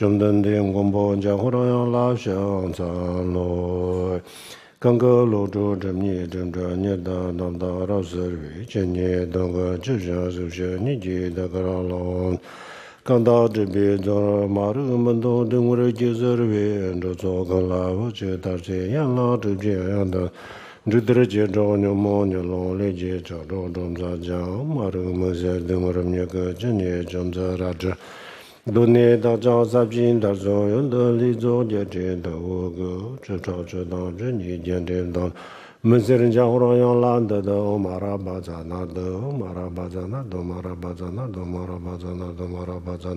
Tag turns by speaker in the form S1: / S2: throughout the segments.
S1: 中等的广播将活动要拉响赞罗。刚个露出这么正专业的当大老师为今年当个智商首先你记得个了。刚到这边做马路门头等我的接着边就做个了，我觉得这样了就这样的。这得接着你么你老来接着着中在讲马路门下等我的那个今年正在拉着。多年大家在平大所有的理做节制的我个这朝这当这你见这当。们些人家伙样懒得的，马拉巴扎那的，马拉巴扎那的，马拉巴扎那的，马拉巴扎那的，马拉巴扎，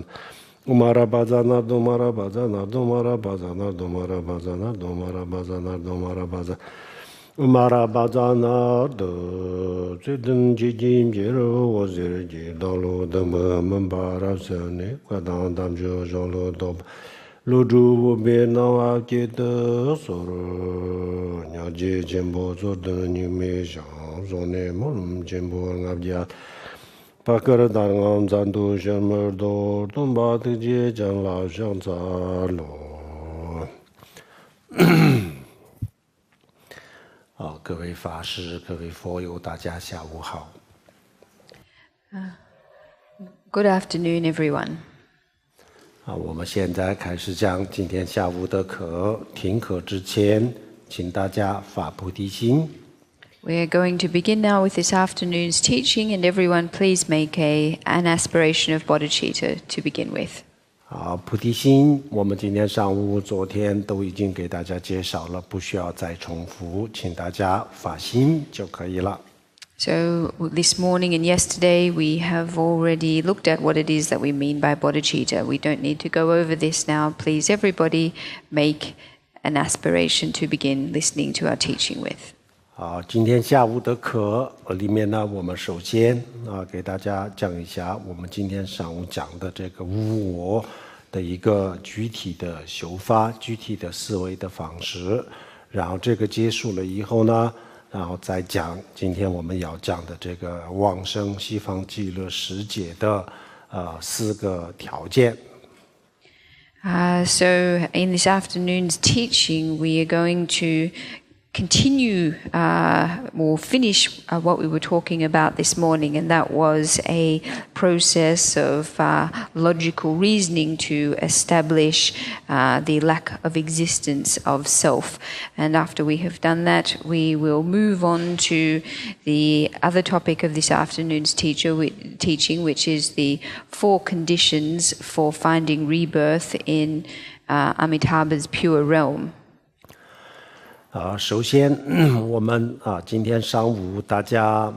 S1: 马拉巴扎那的，马拉巴扎那的，马拉巴扎那的，马拉巴扎那的，马拉巴扎那的，马拉巴扎，马拉巴扎那的，最近接近节日，我是接到了的们巴拉山呢，快当当就上了到。露珠我别闹啊，记得说了，鸟姐前波做的你没想，说呢我们前波俺家，把个人当俺咱都什么都东巴的姐将老乡咋了？好，各位法师、各位佛友，大家下午好。
S2: Good afternoon, everyone.
S1: 我们现在开始讲今天下午的课。听课之前，请大家发菩提心。
S2: We are going to begin now with this afternoon's teaching, and everyone please make an aspiration of bodhicitta to begin with.
S1: 好，菩提心，我们今天上午、昨天都已经给大家介绍了，不需要再重复，请大家发心就可以了。
S2: So this morning and yesterday we have already looked at what it is that we mean by bodhicitta. We don't need to go over this now. Please everybody make an aspiration to begin listening to our teaching with.
S1: 好，今天下午的课里面呢，我们首先给大家讲一下我们今天上午讲的这个无我的一个具体的修法、具体的思维的方式。然后这个结束了以后呢，然后再讲今天我们要讲的这个往生西方极乐世界的4个条件。
S2: So in this afternoon's teaching, we are going to continue or finish what we were talking about this morning, and that was a process of logical reasoning to establish the lack of existence of self. And after we have done that, we will move on to the other topic of this afternoon's teaching, which is the 4 conditions for finding rebirth in Amitabha's pure realm.
S1: 首先我们今天上午大家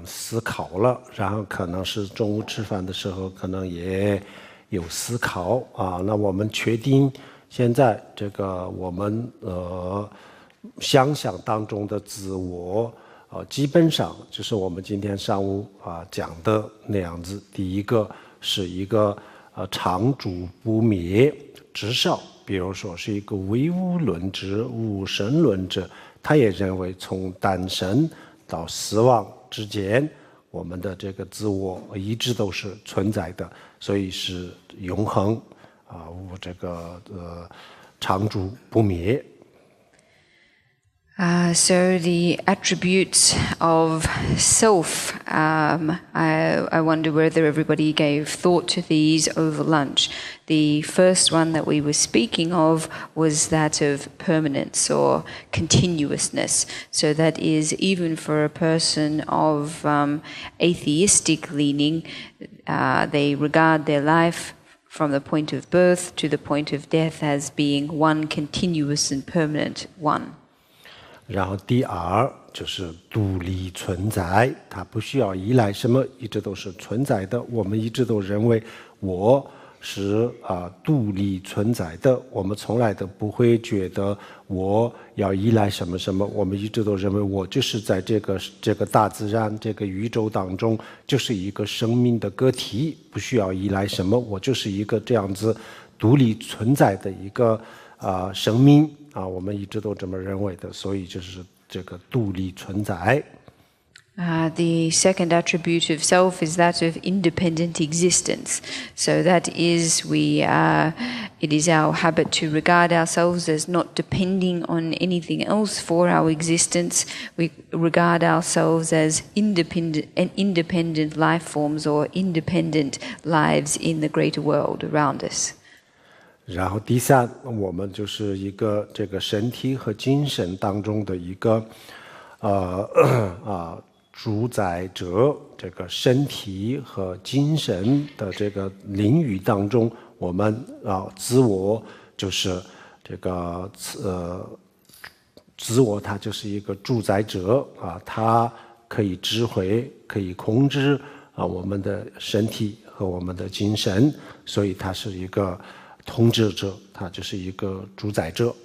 S1: 思考了，然后可能是中午吃饭的时候可能也有思考那我们确定现在这个我们想象当中的自我基本上就是我们今天上午讲的那样子。第一个是一个常住不灭，至少比如说是一个唯物论者、无神论者，他也认为从诞生到死亡之间，我们的这个自我一直都是存在的，所以是永恒这个常住不灭。
S2: So the attributes of self, I wonder whether everybody gave thought to these over lunch. The first one that we were speaking of was that of permanence or continuousness. So that is, even for a person of atheistic leaning, they regard their life from the point of birth to the point of death as being one continuous and permanent one.
S1: 然后第二就是独立存在，它不需要依赖什么，一直都是存在的。我们一直都认为我是独立存在的，我们从来都不会觉得我要依赖什么什么，我们一直都认为我就是在这个大自然、这个宇宙当中，就是一个生命的个体，不需要依赖什么，我就是一个这样子独立存在的一个生命我们一直都这么认为的，所以就是这个独立存在。
S2: The second attribute of self is that of independent existence. So that is, it is our habit to regard ourselves as not depending on anything else for our existence. We regard ourselves as independent life forms or independent lives in the greater world around us.
S1: 然后第三，我们就是一个这个身体和精神当中的一个主宰者，这个身体和精神的这个领域当中，我们自我就是这个自我，它就是一个主宰者它可以指挥，可以控制我们的身体和我们的精神，所以它是一个统治者，它就是一个主宰者。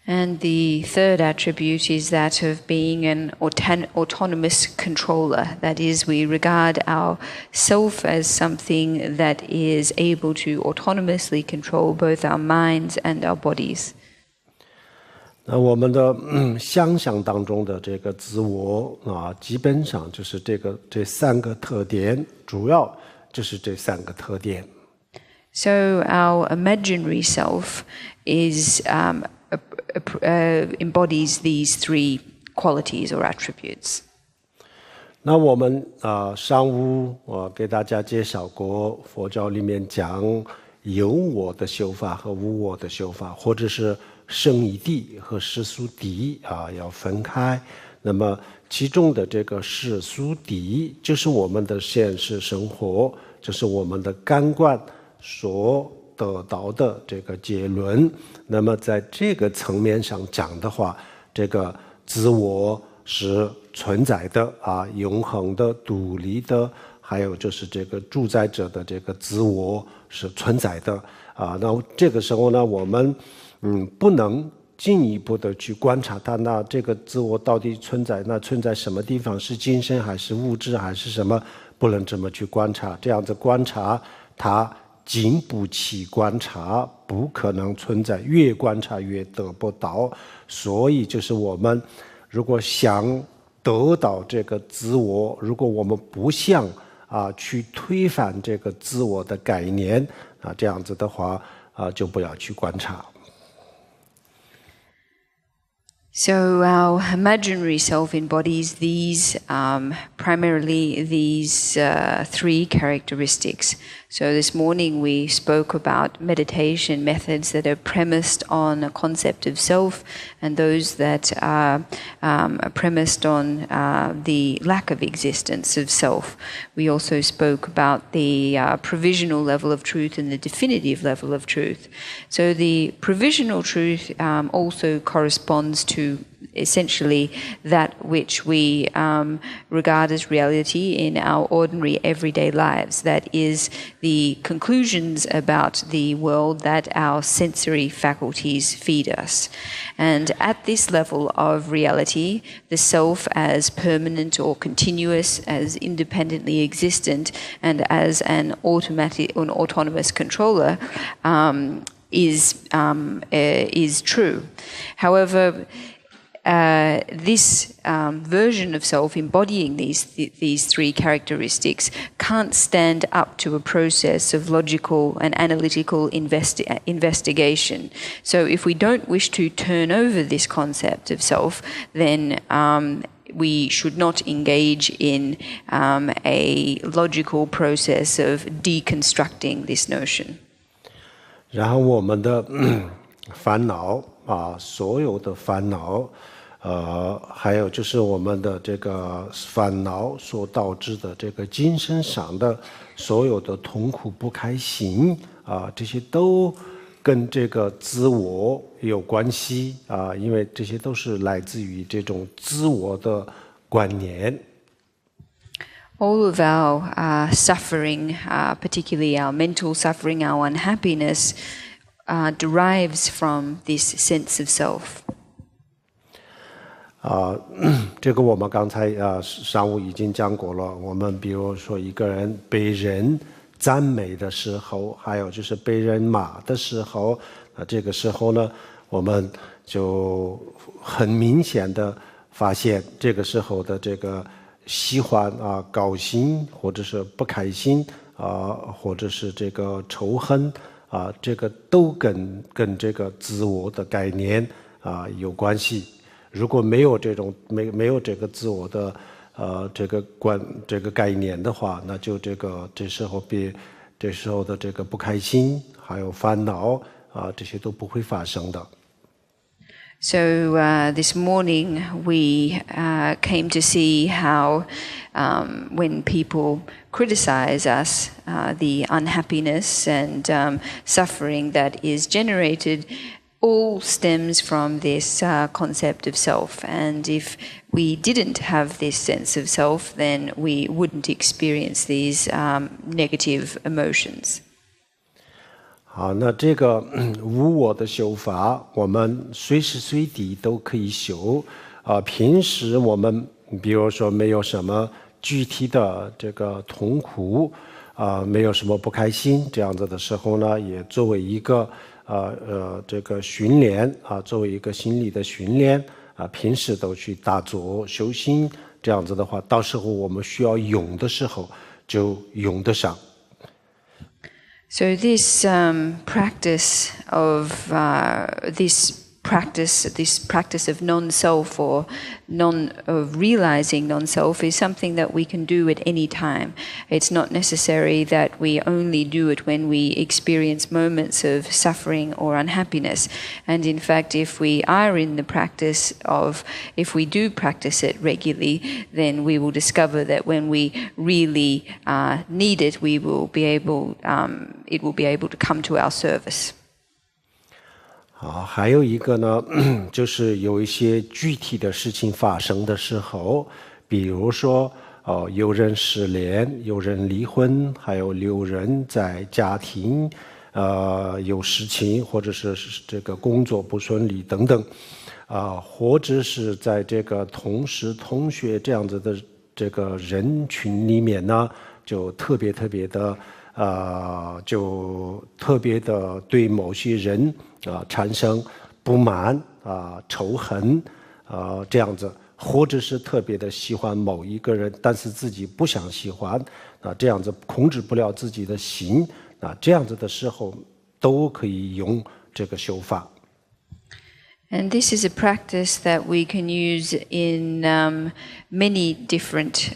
S2: And the third attribute is that of being an autonomous controller. That is, we regard our self as something that is able to autonomously control both our minds and our bodies.
S1: 那我们的想象当中的这个自我基本上就是这三个特点，主要就是这三个特点。
S2: So our imaginary self is embodies these three qualities or attributes.
S1: 那我们上午给大家介绍过，佛教里面讲有我的修法和无我的修法，或者是圣义谛和世俗谛要分开。那么其中的这个世俗谛就是我们的现实生活，就是我们的感官所得到的这个结论。那么在这个层面上讲的话，这个自我是存在的永恒的、独立的，还有就是这个主宰者的这个自我是存在的那这个时候呢，我们不能进一步的去观察它，那这个自我到底存在什么地方？是精神还是物质还是什么？不能这么去观察，这样子观察它经不起观察，不可能存在，越观察越得不到。所以就是我们如果想得到这个自我，如果我们不想去推翻这个自我的概念这样子的话就不要去观察。
S2: So our imaginary self embodies primarily these three characteristics. So this morning we spoke about meditation methods that are premised on a concept of self, and those that are premised on the lack of existence of self. We also spoke about the provisional level of truth and the definitive level of truth. So the provisional truth also corresponds to essentially that which we regard as reality in our ordinary everyday lives. That is the conclusions about the world that our sensory faculties feed us. And at this level of reality, the self as permanent or continuous, as independently existent, and as an autonomous controller is true. However, this version of self embodying these three characteristics can't stand up to a process of logical and analytical investigation. So if we don't wish to turn over this concept of self, then we should not engage in a logical process of deconstructing this notion.
S1: 然后我们的烦恼所有的烦恼还有就是我们的这个烦恼所导致的这个精神上的所有的痛苦不开心这些都跟这个自我有关系因为这些都是来自于这种自我的观念。
S2: All of our suffering, particularly our mental suffering, our unhappiness, derives from this sense of self.
S1: 这个我们刚才上午已经讲过了。我们比如说一个人被人赞美的时候，还有就是被人骂的时候，这个时候呢，我们就很明显的发现，这个时候的这个喜欢高兴，或者是不开心或者是这个仇恨这个都跟这个自我的概念有关系。如果没有这个自我的这个概念的话，那就这时候的这个不开心还有烦恼这些都不会发生的。
S2: So this morning we came to see how when people criticize us, the unhappiness and suffering that is generated all stems from this concept of self. And if we didn't have this sense of self, then we wouldn't experience these negative emotions.
S1: 好，那这个无我的修法，我们随时随地都可以修。平时我们比如说没有什么具体的这个痛苦，没有什么不开心，这样子的时候呢，也作为一个这个训练作为一个心理的训练平时都去打坐修心，这样子的话，到时候我们需要用的时候就用得上。
S2: So this practice of this practice of non-self or of realizing non-self is something that we can do at any time. It's not necessary that we only do it when we experience moments of suffering or unhappiness. And in fact, if we are in the practice if we do practice it regularly, then we will discover that when we really need it, it will be able to come to our service.
S1: 还有一个呢，就是有一些具体的事情发生的时候，比如说有人失恋，有人离婚，还有有人在家庭有事情，或者是这个工作不顺利等等或者是在这个同事同学这样子的这个人群里面呢，就特别的对某些人产生不满仇恨这样子，或者是特别的喜欢某一个人，但是自己不想喜欢这样子控制不了自己的心这样子的时候都可以用这个修法。
S2: And this is a practice that we can use in many different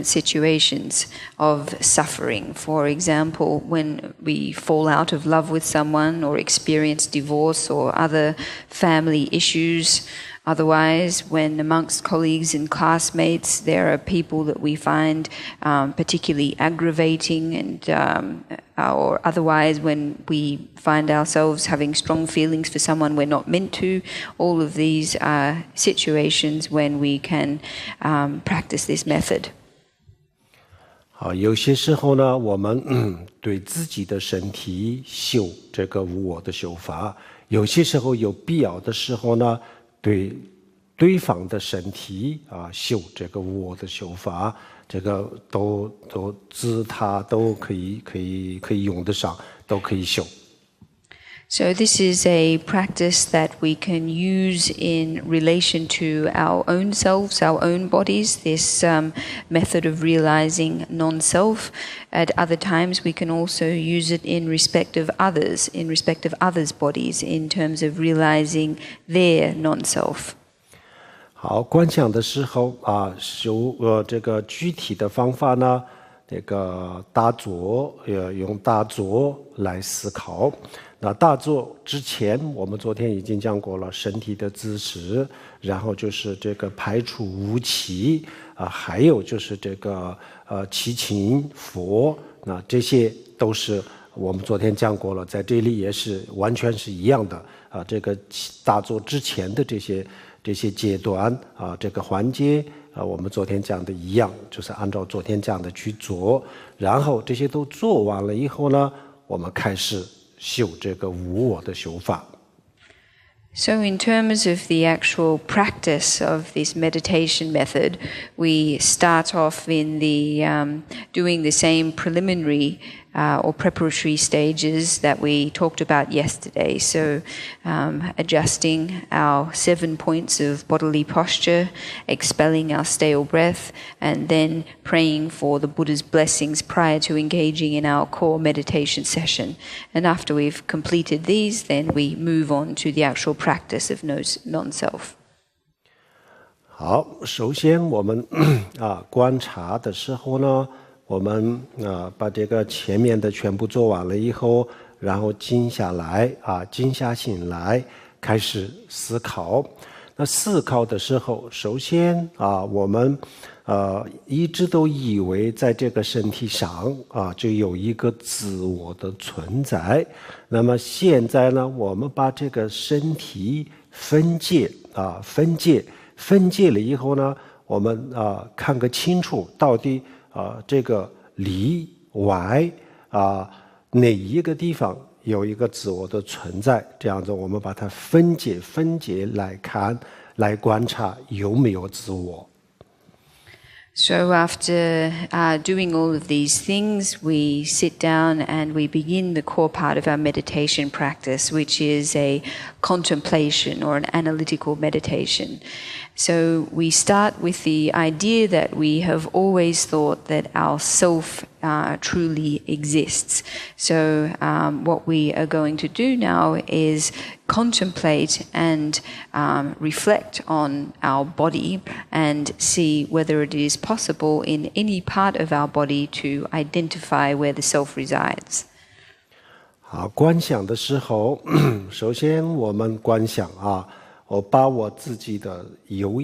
S2: situations of suffering. For example, when we fall out of love with someone or experience divorce or other family issues. Otherwise, when amongst colleagues and classmates there are people that we find particularly aggravating, and or otherwise when we find ourselves having strong feelings for someone we're not meant to, all of these are situations when we can practice this method.
S1: 有些时候呢，我们对自己的身体修这个无我的修法，有些时候有必要的时候呢，对对方的身体修这个无我的修法，这个都自他都可以用得上，都可以修。
S2: So this is a practice that we can use in relation to our own selves, our own bodies, this method of realizing non-self. At other times we can also use it in respect of others bodies, in terms of realizing their non-self.
S1: 好，观想的时候修这个具体的方法呢，这个打坐用打坐来思考。那打坐之前，我们昨天已经讲过了身体的姿势，然后就是这个排除污气还有就是这个祈请佛，那这些都是我们昨天讲过了，在这里也是完全是一样的这个打坐之前的这些阶段这个环节我们昨天讲的一样，就是按照昨天讲的去做，然后这些都做完了以后呢，我们开始修这个无我的修法。
S2: So in terms of the actual practice of this meditation method, we start off in the doing the same preliminary or preparatory stages that we talked about yesterday. So adjusting our 7 points of bodily posture, expelling our stale breath, and then praying for the Buddha's blessings prior to engaging in our core meditation session. And after we've completed these, then we move on to the actual practice of non-self.
S1: 好，首先我们观察的时候呢，我们把这个前面的全部做完了以后，然后静下来静下心来，开始思考。那思考的时候，首先我们一直都以为在这个身体上就有一个自我的存在。那么现在呢，我们把这个身体分界了以后呢，我们看个清楚，到底这个里外哪一个地方有一个自我的存在，这样子我们把它分解来看，来观察有没有自我。
S2: So after doing all of these things, we sit down and we begin the core part of our meditation practice, which is a contemplation or an analytical meditation. So we start with the idea that we have always thought that our self truly exists. So what we are going to do now is contemplate and reflect on our body and see whether it is possible in any part of our body to identify where the self resides.
S1: 好，观想的时候，首先我们观想我把我自己的右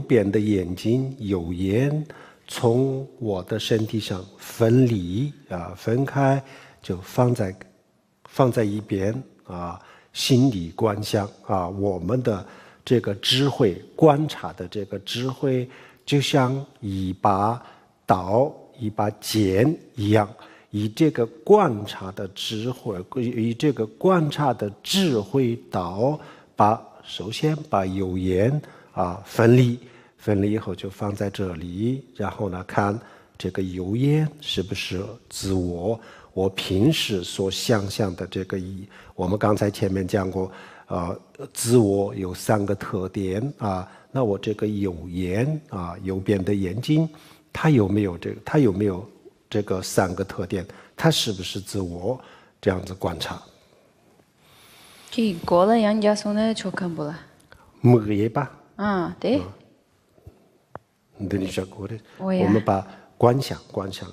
S1: 边的眼睛右眼从我的身体上分离分开，就放在一边心里观想我们的这个智慧观察的这个智慧，就像一把刀一把剑一样，以这个观察的智慧刀首先把右眼分离以后就放在这里，然后呢看这个右眼是不是自我。我平时所想象的这个我们刚才前面讲过自我有3个特点那我这个右边的眼睛它有没有这个3个特点，它是不是自我，这样子观察。
S2: 기고라 양자손의 조칸보라.
S1: 뭐예봐?
S2: 네.
S1: 我们把观想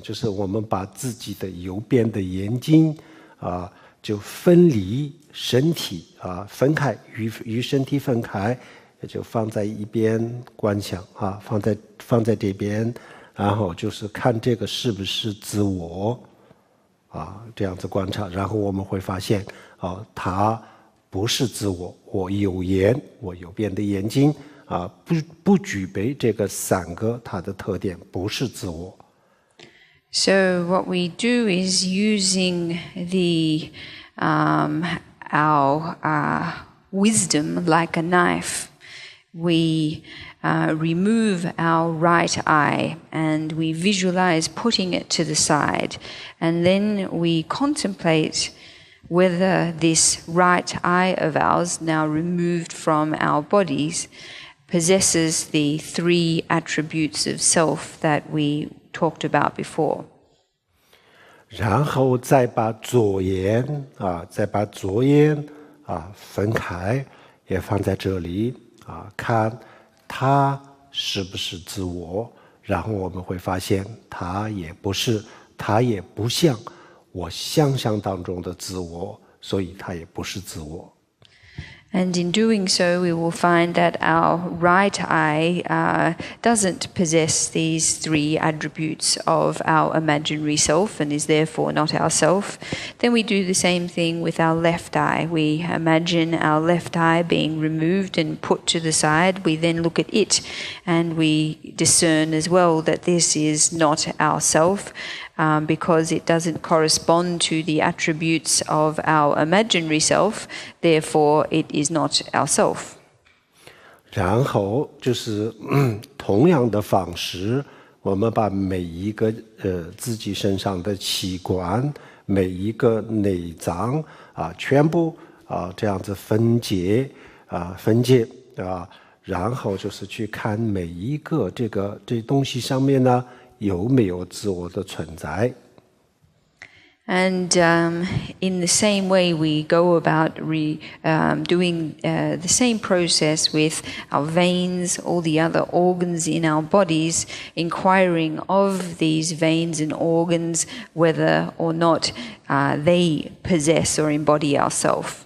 S1: 就是我们把自己的右边的眼睛就分离身体分开与身体分开，也就放在一边观想放在这边，然后就是看这个是不是自我这样子观察，然后我们会发现它不是自我，我右边的眼睛不具备这个3个它的特点，不是自我。
S2: So what we do is using our wisdom like a knife. We remove our right eye and we visualize putting it to the side, and then we contemplate whether this right eye of ours, now removed from our bodies, possesses the 3 attributes of self that we talked about before.
S1: 然后再把左眼分开，也放在这里看它是不是自我，然后我们会发现它也不是，它也不像我想象当中的自我，所以它也不是自我。
S2: And in doing so, we will find that our right eye doesn't possess these 3 attributes of our imaginary self and is therefore not our self. Then we do the same thing with our left eye. We imagine our left eye being removed and put to the side. We then look at it and we discern as well that this is not our self. Because it doesn't correspond to the attributes of our imaginary self, therefore it is not our self.
S1: 然后就是同样的方式，我们把每一个自己身上的器官、每一个内脏全部这样子分解然后就是去看每一个这东西上面呢有没有自我的存在。
S2: And in the same way, we go about doing the same process with our veins, all the other organs in our bodies, inquiring of these veins and organs whether or not they possess or embody ourself.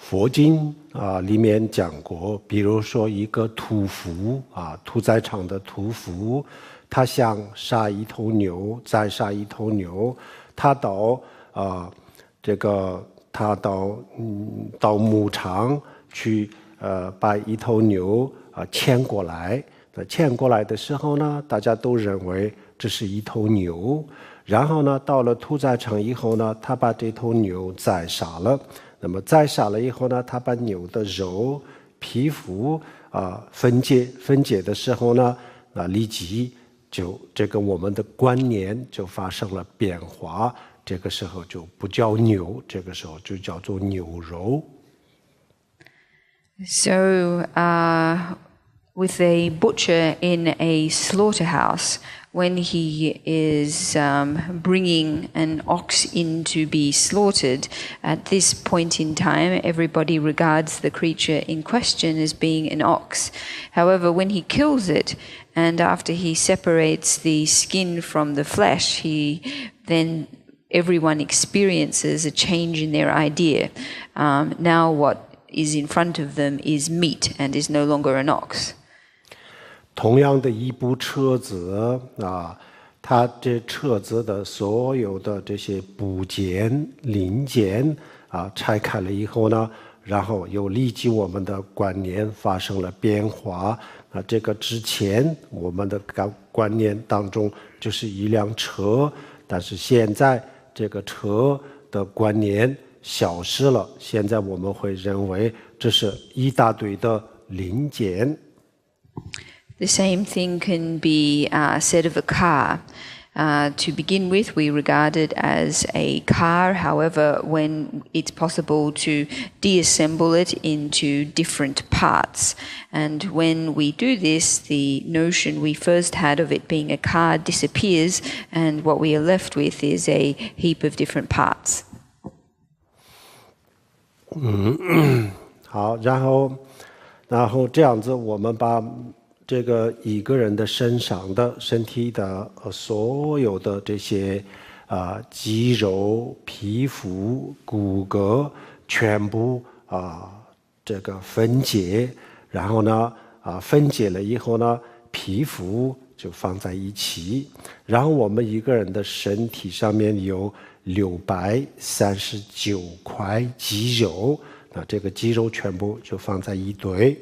S1: 佛经里面讲过，比如说一个屠夫屠宰场的屠夫，他想杀一头牛，再杀一头牛，他到牧场去把一头牛牵过来。牵过来的时候呢，大家都认为这是一头牛。然后呢，到了屠宰场以后呢，他把这头牛宰杀了。那么宰杀了以后呢，他把牛的肉、皮肤分解的时候呢，立即就这个我们的观念就发生了变化，这个时候就不叫牛，这个时候就叫做牛肉。
S2: So, with a butcher in a slaughterhouse, when he is bringing an ox in to be slaughtered, at this point in time, everybody regards the creature in question as being an ox. However, when he kills it, and after he separates the skin from the flesh, then everyone experiences a change in their idea. Now what is in front of them is meat and is no longer an ox.
S1: 同样的一部车子它这车子的所有的这些部件零件拆开了以后呢，然后又立即我们的观念发生了变化。这个之前我们的观念当中就是一辆车，但是现在这个车的观念消失了，现在我们会认为这是一大堆的零件。
S2: The same thing can be said of a car. To begin with, we regard it as a car. However, when it's possible to deassemble it into different parts, and when we do this, the notion we first had of it being a car disappears, and what we are left with is a heap of different parts.
S1: 好，然后这样子，我们把这个一个人的身体的所有的这些肌肉、皮肤、骨骼全部这个分解，然后呢分解了以后呢，皮肤就放在一起，然后我们一个人的身体上面有639块肌肉，那这个肌肉全部就放在一堆，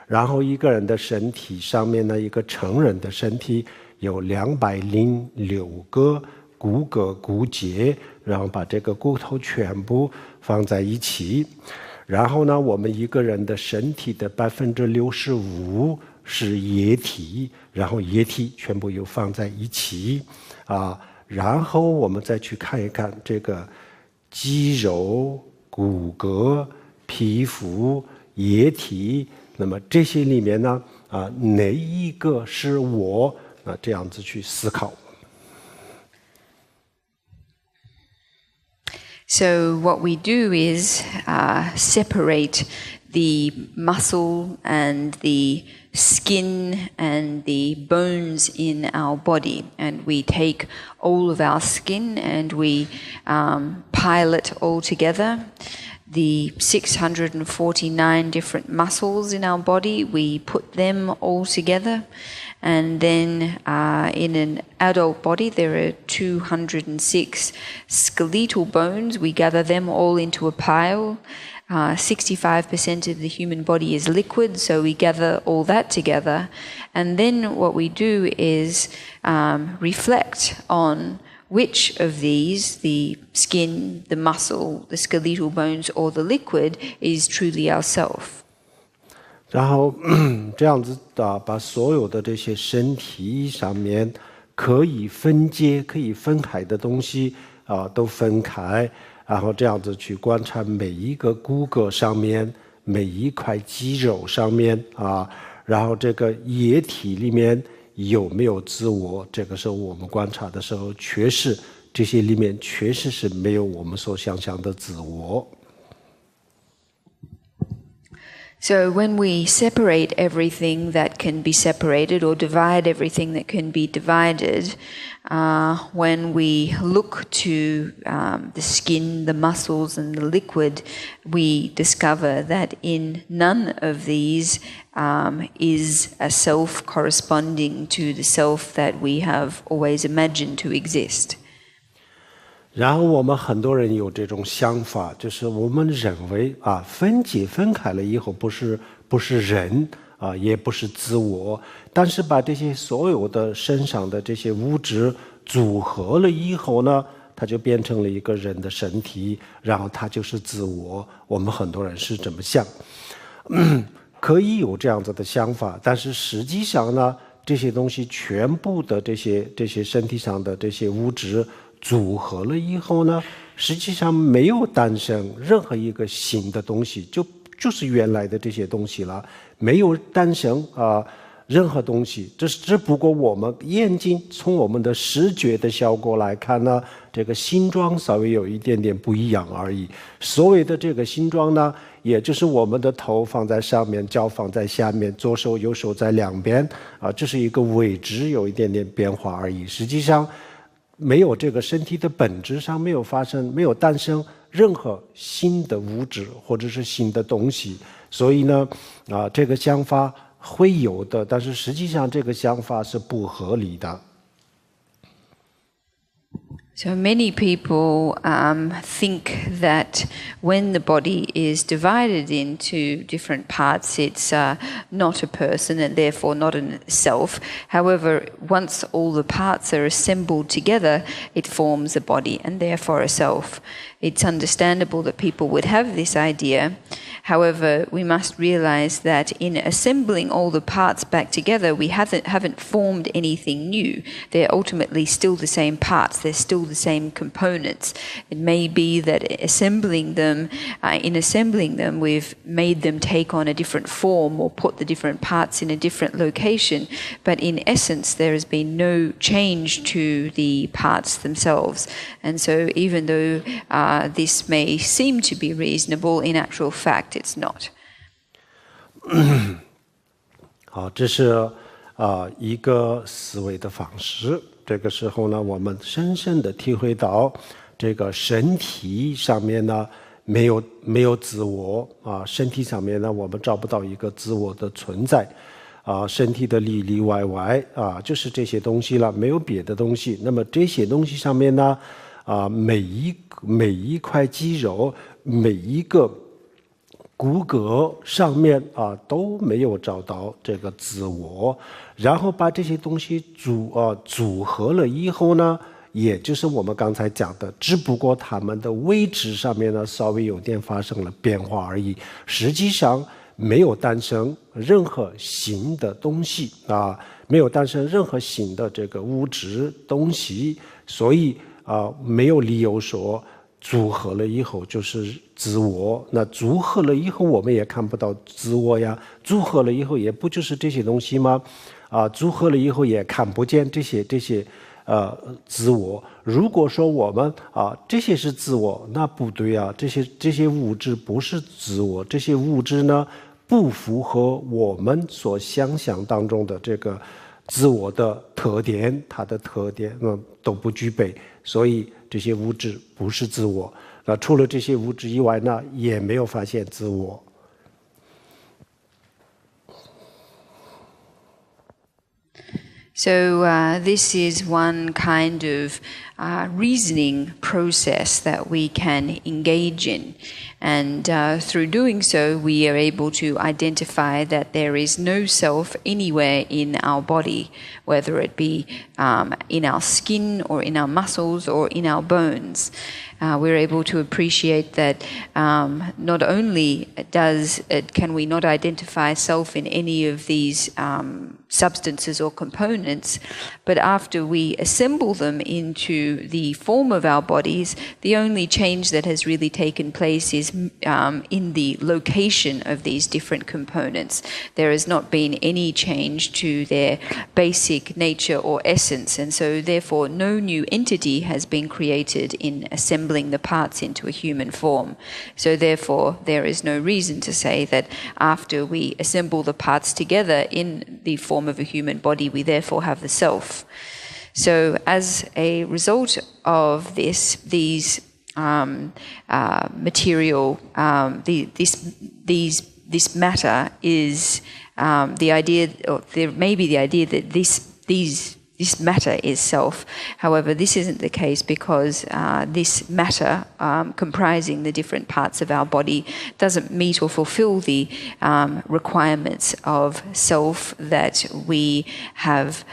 S1: 然后一个人的身体上面呢，一个成人的身体有206个骨骼骨节，然后把这个骨头全部放在一起。然后呢，我们一个人的身体的65%是液体，然后液体全部又放在一起然后我们再去看一看这个肌肉、骨骼、皮肤、液体。那么这些里面呢，哪一个是我？这样子去思考。
S2: So what we do is separate the muscle and the skin and the bones in our body, and we take all of our skin and we pile it all together. The 649 different muscles in our body, we put them all together. And then in an adult body, there are 206 skeletal bones. We gather them all into a pile. 65% of the human body is liquid, so we gather all that together. And then what we do is reflect on which of these, the skin, the muscle, the skeletal bones, or the liquid, is truly ourself.
S1: 然后这样子把所有的这些身体上面可以分解、可以分开的东西都分开，然后这样子去观察每一个骨骼上面、每一块肌肉上面然后这个液体里面有没有自我？这个时候我们观察的时候，确实这些里面确实是没有我们所想象的自我。
S2: So when we separate everything that can be separated or divide everything that can be divided, when we look to the skin, the muscles and the liquid, we discover that in none of these is a self corresponding to the self that we have always imagined to exist.
S1: 然后我们很多人有这种想法，就是我们认为分解分开了以后不是人也不是自我，但是把这些所有的身上的这些物质组合了以后呢，它就变成了一个人的身体，然后它就是自我。我们很多人是这么想，可以有这样子的想法，但是实际上呢，这些东西全部的这些身体上的这些物质组合了以后呢，实际上没有诞生任何一个新的东西，就是原来的这些东西了，没有诞生任何东西。只不过我们眼睛从我们的视觉的效果来看呢，这个形状稍微有一点点不一样而已。所谓的这个形状呢，也就是我们的头放在上面，脚放在下面，左手右手在两边这是一个位置有一点点变化而已。实际上没有这个身体的本质上没有诞生任何新的物质或者是新的东西，所以呢这个想法会有的，但是实际上这个想法是不合理的。
S2: So many people think that when the body is divided into different parts, it's not a person and therefore not a self. However, once all the parts are assembled together, it forms a body and therefore a self. It's understandable that people would have this idea. However, we must realize that in assembling all the parts back together, we haven't formed anything new. They're ultimately still the same parts. They're still the same components. It may be that in assembling them, we've made them take on a different form or put the different parts in a different location. But in essence, there has been no change to the parts themselves. And so even though this may seem to be reasonable, in actual fact, it's not.
S1: 好，这是一个思维的方式。这个时候呢，我们深深地体会到，这个身体上面呢没有自我身体上面呢我们找不到一个自我的存在身体的里里外外就是这些东西了，没有别的东西。那么这些东西上面呢每一块肌肉，每一个骨骼上面都没有找到这个自我，然后把这些东西组合了以后呢，也就是我们刚才讲的，只不过它们的位置上面呢稍微有点发生了变化而已，实际上没有诞生任何新的东西没有诞生任何新的这个物质东西，所以没有理由说组合了以后就是自我。那组合了以后我们也看不到自我呀，组合了以后也不就是这些东西吗？组合了以后也看不见这些自我。如果说我们这些是自我，那不对啊，这些物质不是自我，这些物质呢不符合我们所想象当中的这个自我的特点，它的特点都不具备，所以这些物质不是自我。那除了这些物质以外呢，也没有发现自我。
S2: So this is one kind of reasoning process that we can engage in. And through doing so, we are able to identify that there is no self anywhere in our body, whether it be in our skin or in our muscles or in our bones. We're able to appreciate that not only can we not identify self in any of these substances or components, but after we assemble them into the form of our bodies, the only change that has really taken place is in the location of these different components. There has not been any change to their basic nature or essence, and so therefore no new entity has been created in assembling the parts into a human form. So therefore there is no reason to say that after we assemble the parts together in the form of a human body, we therefore have the self. So as a result of this, these material, this matter is the idea, or there may be the idea that this matter is self. However, this isn't the case because this matter comprising the different parts of our body doesn't meet or fulfill the requirements of self that we have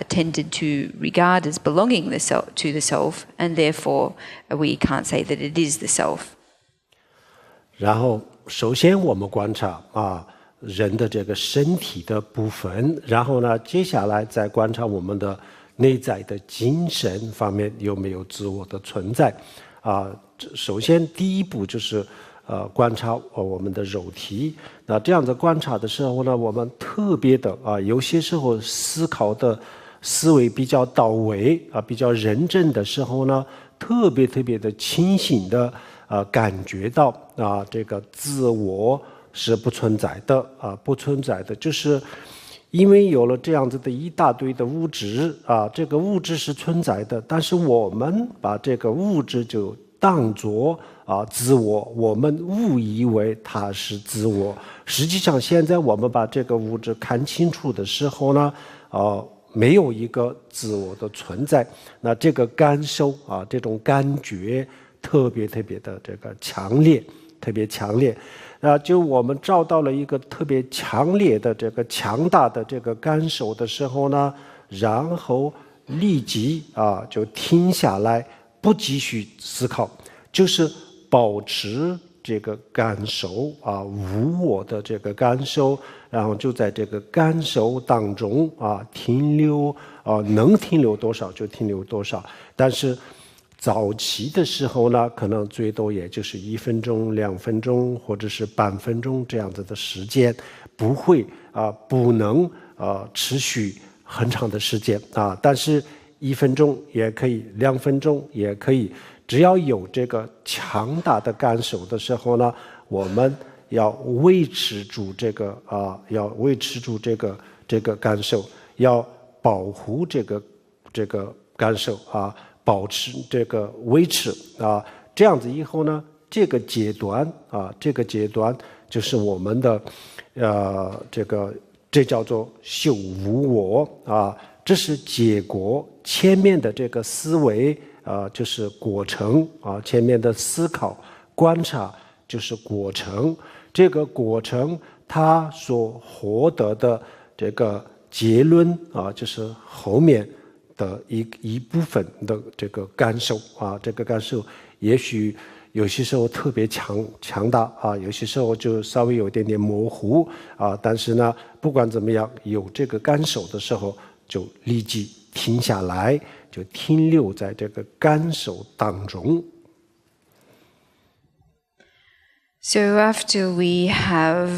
S2: tended to regard as belonging to the self, and therefore we can't say that it is the self.
S1: 然后，首先我们观察人的这个身体的部分，然后呢，接下来再观察我们的内在的精神方面有没有自我的存在。首先第一步就是观察我们的肉体。那这样子观察的时候呢，我们特别的有些时候思考的思维比较到位比较认真的时候呢，特别的清醒的感觉到这个自我是不存在的不存在的，就是因为有了这样子的一大堆的物质这个物质是存在的，但是我们把这个物质就当作自我，我们误以为它是自我。实际上现在我们把这个物质看清楚的时候呢没有一个自我的存在。那这个感受这种感觉特别的这个强烈，特别强烈。就我们找到了一个特别强烈的这个强大的这个感受的时候呢，然后立即就停下来，不继续思考，就是保持这个感受无我的这个感受，然后就在这个感受当中停留能停留多少就停留多少。但是早期的时候呢，可能最多也就是1分钟、2分钟，或者是半分钟这样子的时间，不会不能持续很长的时间但是1分钟也可以，2分钟也可以，只要有这个强大的感受的时候呢，我们要维持住这个要维持住这个感受，要保护这个感受保持这个维持这样子以后呢，这个阶段就是我们的这叫做修无我这是结果。前面的这个思维就是过程前面的思考观察就是过程。这个过程它所获得的这个结论就是后面的一部分的这个感受这个感受也许有些时候特别强大有些时候就稍微有一点点模糊但是呢，不管怎么样，有这个感受的时候，就立即停下来，就停留在这个感受当中。
S2: So after we have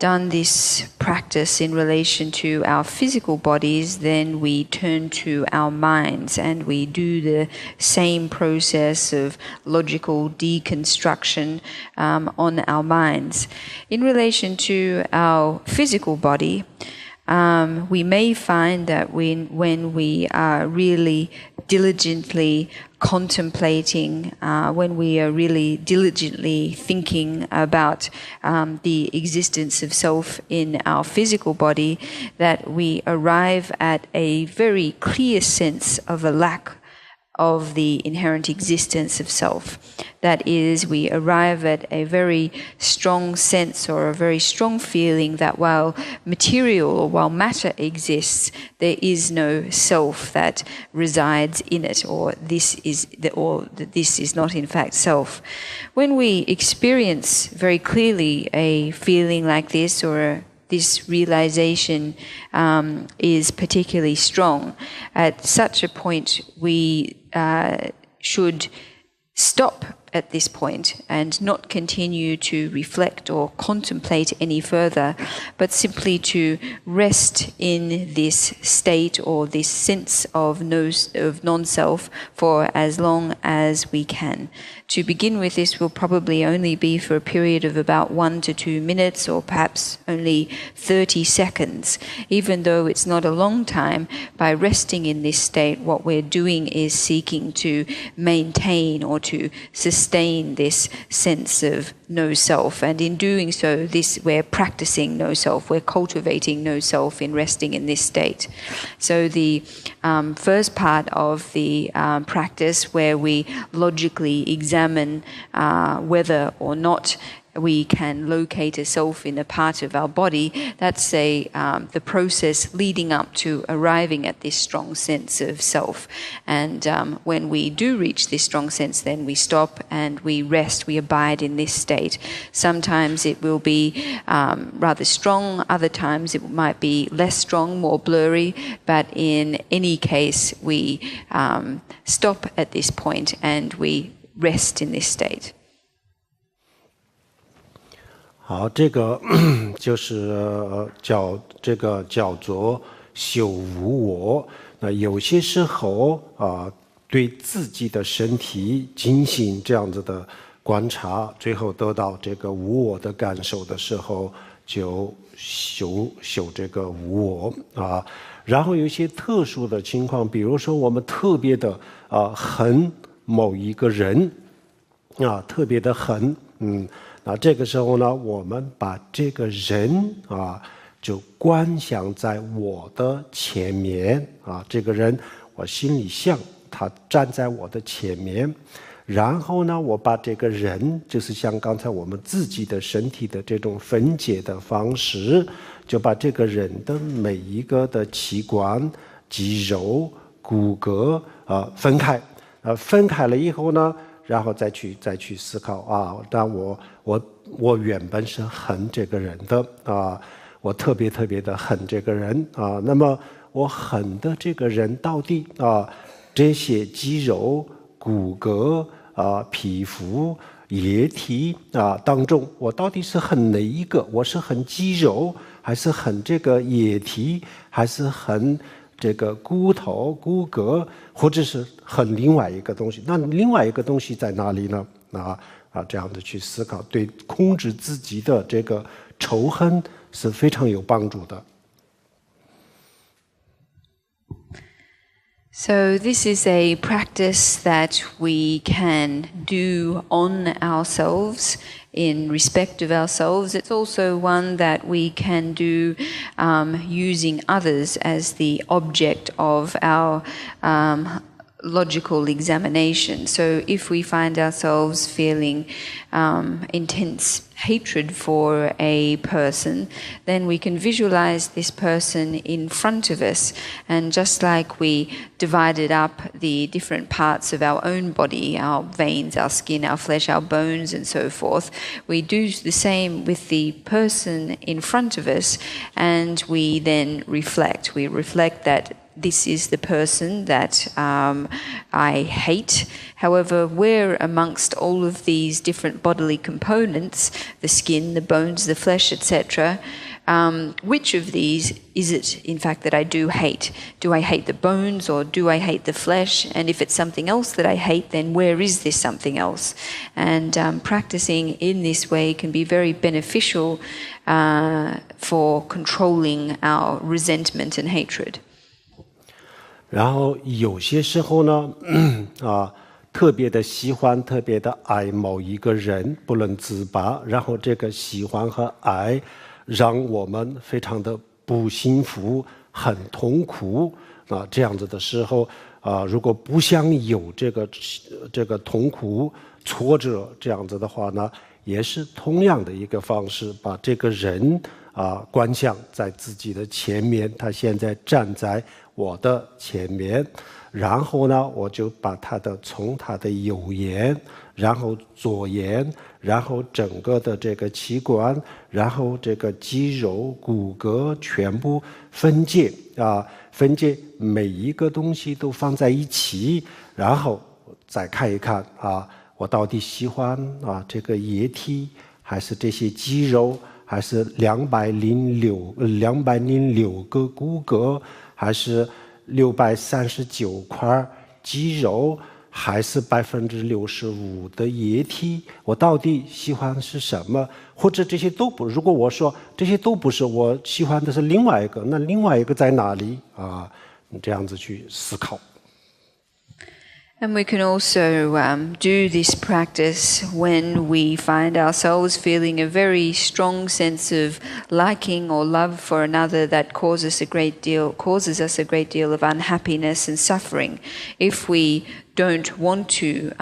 S2: done this practice in relation to our physical bodies, then we turn to our minds and we do the same process of logical deconstruction on our minds. In relation to our physical body, we may find that when we are really diligently contemplating, when we are really diligently thinking about the existence of self in our physical body, that we arrive at a very clear sense of a lack of the inherent existence of self. That is, we arrive at a very strong sense or a very strong feeling that while material or while matter exists, there is no self that resides in it, or this is not in fact self. When we experience very clearly a feeling like this, or this realization is particularly strong, at such a point we should stop at this point and not continue to reflect or contemplate any further, but simply to rest in this state or this sense of non-self for as long as we can. To begin with, this will probably only be for a period of about 1 to 2 minutes, or perhaps only 30 seconds. Even though it's not a long time, by resting in this state, what we're doing is seeking to maintain or to sustain this sense of no self. And in doing so, we're practicing no self. We're cultivating no self in resting in this state. So the first part of the practice, where we logically examine whether or not we can locate a self in a part of our body, that's the process leading up to arriving at this strong sense of self. And when we do reach this strong sense, then we stop and we rest, we abide in this state. Sometimes it will be rather strong, other times it might be less strong, more blurry, but in any case we stop at this point and we rest in this state.
S1: 好，这个就是叫做修无我。那有些时候对自己的身体进行这样子的观察，最后得到这个无我的感受的时候，就修这个无我然后有一些特殊的情况，比如说我们特别的恨某一个人特别的恨那这个时候呢，我们把这个人就观想在我的前面这个人我心里想他站在我的前面，然后呢，我把这个人就是像刚才我们自己的身体的这种分解的方式，就把这个人的每一个的器官、肌肉、骨骼分开，分开了以后呢。然后再去思考但我原本是恨这个人的我特别的恨这个人那么我恨的这个人到底这些肌肉、骨骼皮肤、液体当中，我到底是恨哪一个？我是恨肌肉，还是恨这个液体，还是恨这个骨头、骨骼，或者是恨另外一个东西？那另外一个东西在哪里呢？这样的去思考，对控制自己的这个仇恨是非常有帮助的。
S2: So this is a practice that we can do on ourselves, in respect of ourselves. It's also one that we can do using others as the object of our logical examination. So if we find ourselves feeling intense hatred for a person, then we can visualize this person in front of us. And just like we divided up the different parts of our own body, our veins, our skin, our flesh, our bones, and so forth, we do the same with the person in front of us, and we then reflect. We reflect that this is the person that I hate. However, where amongst all of these different bodily components, the skin, the bones, the flesh, etc., which of these is it, in fact, that I do hate? Do I hate the bones or do I hate the flesh? And if it's something else that I hate, then where is this something else? And practicing in this way can be very beneficial for controlling our resentment and hatred.
S1: 然后有些时候呢特别的喜欢、特别的爱某一个人，不能自拔，然后这个喜欢和爱让我们非常的不幸福、很痛苦这样子的时候如果不想有这个痛苦、挫折这样子的话呢，也是同样的一个方式，把这个人观想在自己的前面，他现在站在我的前面。然后呢，我就把从他的右眼，然后左眼，然后整个的这个器官，然后这个肌肉、骨骼全部分解分解每一个东西都放在一起，然后再看一看我到底喜欢这个液体，还是这些肌肉，还是206个骨骼，还是639块肌肉，还是65%的液体？我到底喜欢是什么？或者这些都不？如果我说这些都不是，我喜欢的是另外一个，那另外一个在哪里这样子去思考。
S2: And we can also do this practice when we find ourselves feeling a very strong sense of liking or love for another that causes us a great deal of unhappiness and suffering. If we don't want to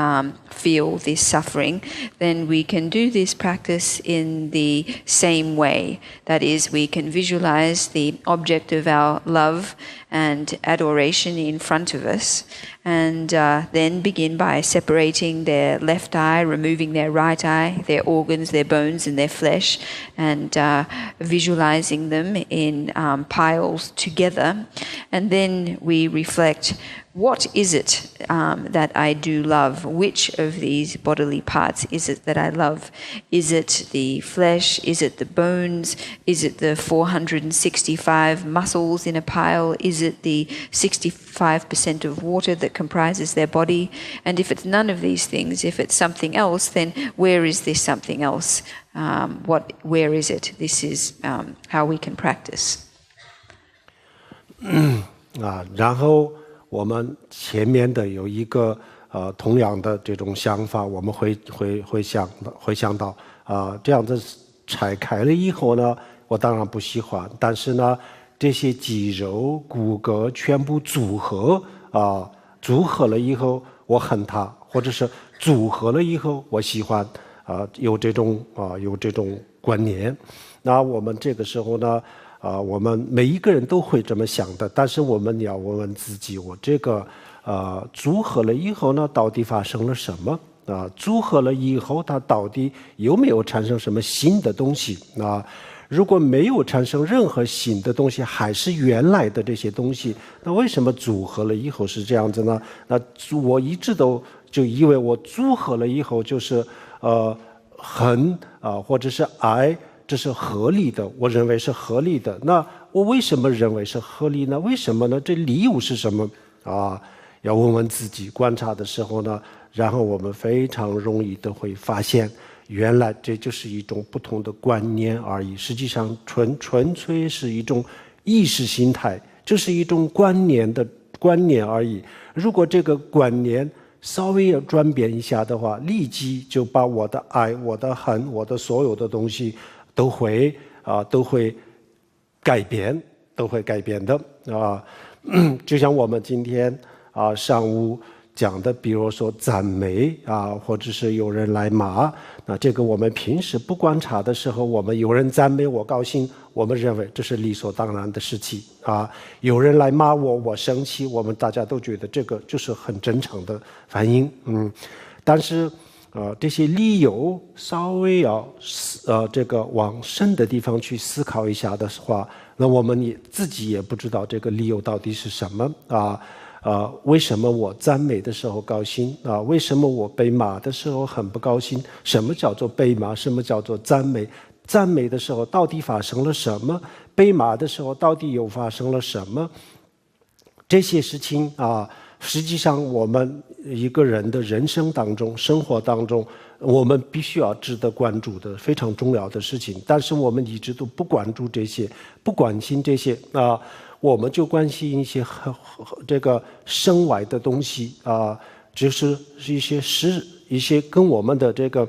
S2: feel this suffering, then we can do this practice in the same way. That is, we can visualize the object of our love and adoration in front of us, and then begin by separating their left eye, removing their right eye, their organs, their bones and their flesh, and visualizing them in piles together. And then we reflect, what is it that I do love? Which of these bodily parts is it that I love? Is it the flesh? Is it the bones? Is it the 465 muscles in a pile? Is it the 65% of water that comprises their body? And if it's none of these things, if it's something else, then where is this something else? Where is it? This is how we can practice.
S1: 然后我们前面的有一个同样的这种想法，我们会想到这样子拆开了以后呢，我当然不喜欢，但是呢，这些肌肉、骨骼全部组合了以后，我恨它，或者是组合了以后，我喜欢有这种观念。那我们这个时候呢？我们每一个人都会这么想的，但是我们要问问自己，我这个组合了以后呢，到底发生了什么？组合了以后，它到底有没有产生什么新的东西？如果没有产生任何新的东西，还是原来的这些东西，那为什么组合了以后是这样子呢？那我一直都就以为我组合了以后就是恨或者是爱。这是合理的，我认为是合理的。那我为什么认为是合理呢？为什么呢？这理由是什么要问问自己，观察的时候呢，然后我们非常容易的会发现，原来这就是一种不同的观念而已。实际上纯粹是一种意识形态，这是一种观念而已。如果这个观念稍微要转变一下的话，立即就把我的爱、我的恨、我的所有的东西都会改变的就像我们今天上午讲的，比如说赞美或者是有人来骂，那这个我们平时不观察的时候，我们有人赞美我高兴，我们认为这是理所当然的事情有人来骂我生气，我们大家都觉得这个就是很正常的反应但是这些理由稍微要这个往深的地方去思考一下的话，那我们自己也不知道这个理由到底是什么为什么我赞美的时候高兴为什么我被骂的时候很不高兴？什么叫做被骂？什么叫做赞美？赞美的时候到底发生了什么？被骂的时候到底又发生了什么？这些事情实际上我们一个人的人生当中、生活当中，我们必须要值得关注的非常重要的事情，但是我们一直都不关注这些，不关心这些我们就关心一些这个身外的东西就是一些一些跟我们的这个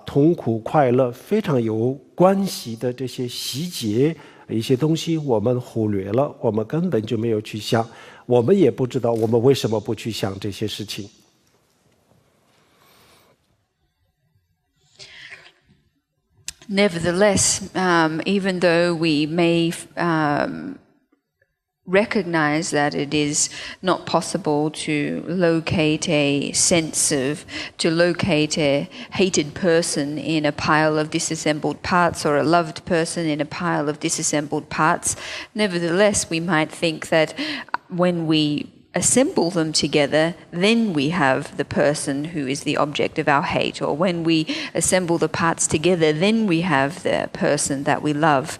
S1: 痛苦快乐非常有关系的这些细节一些东西我们忽略了，我们根本就没有去想，我们也不知道我们为什么不去想这些事情。
S2: Nevertheless, even though we may recognize that it is not possible to locate a hated person in a pile of disassembled parts or a loved person in a pile of disassembled parts, nevertheless, we might think that when we assemble them together, then we have the person who is the object of our hate, or when we assemble the parts together, then we have the person that we love.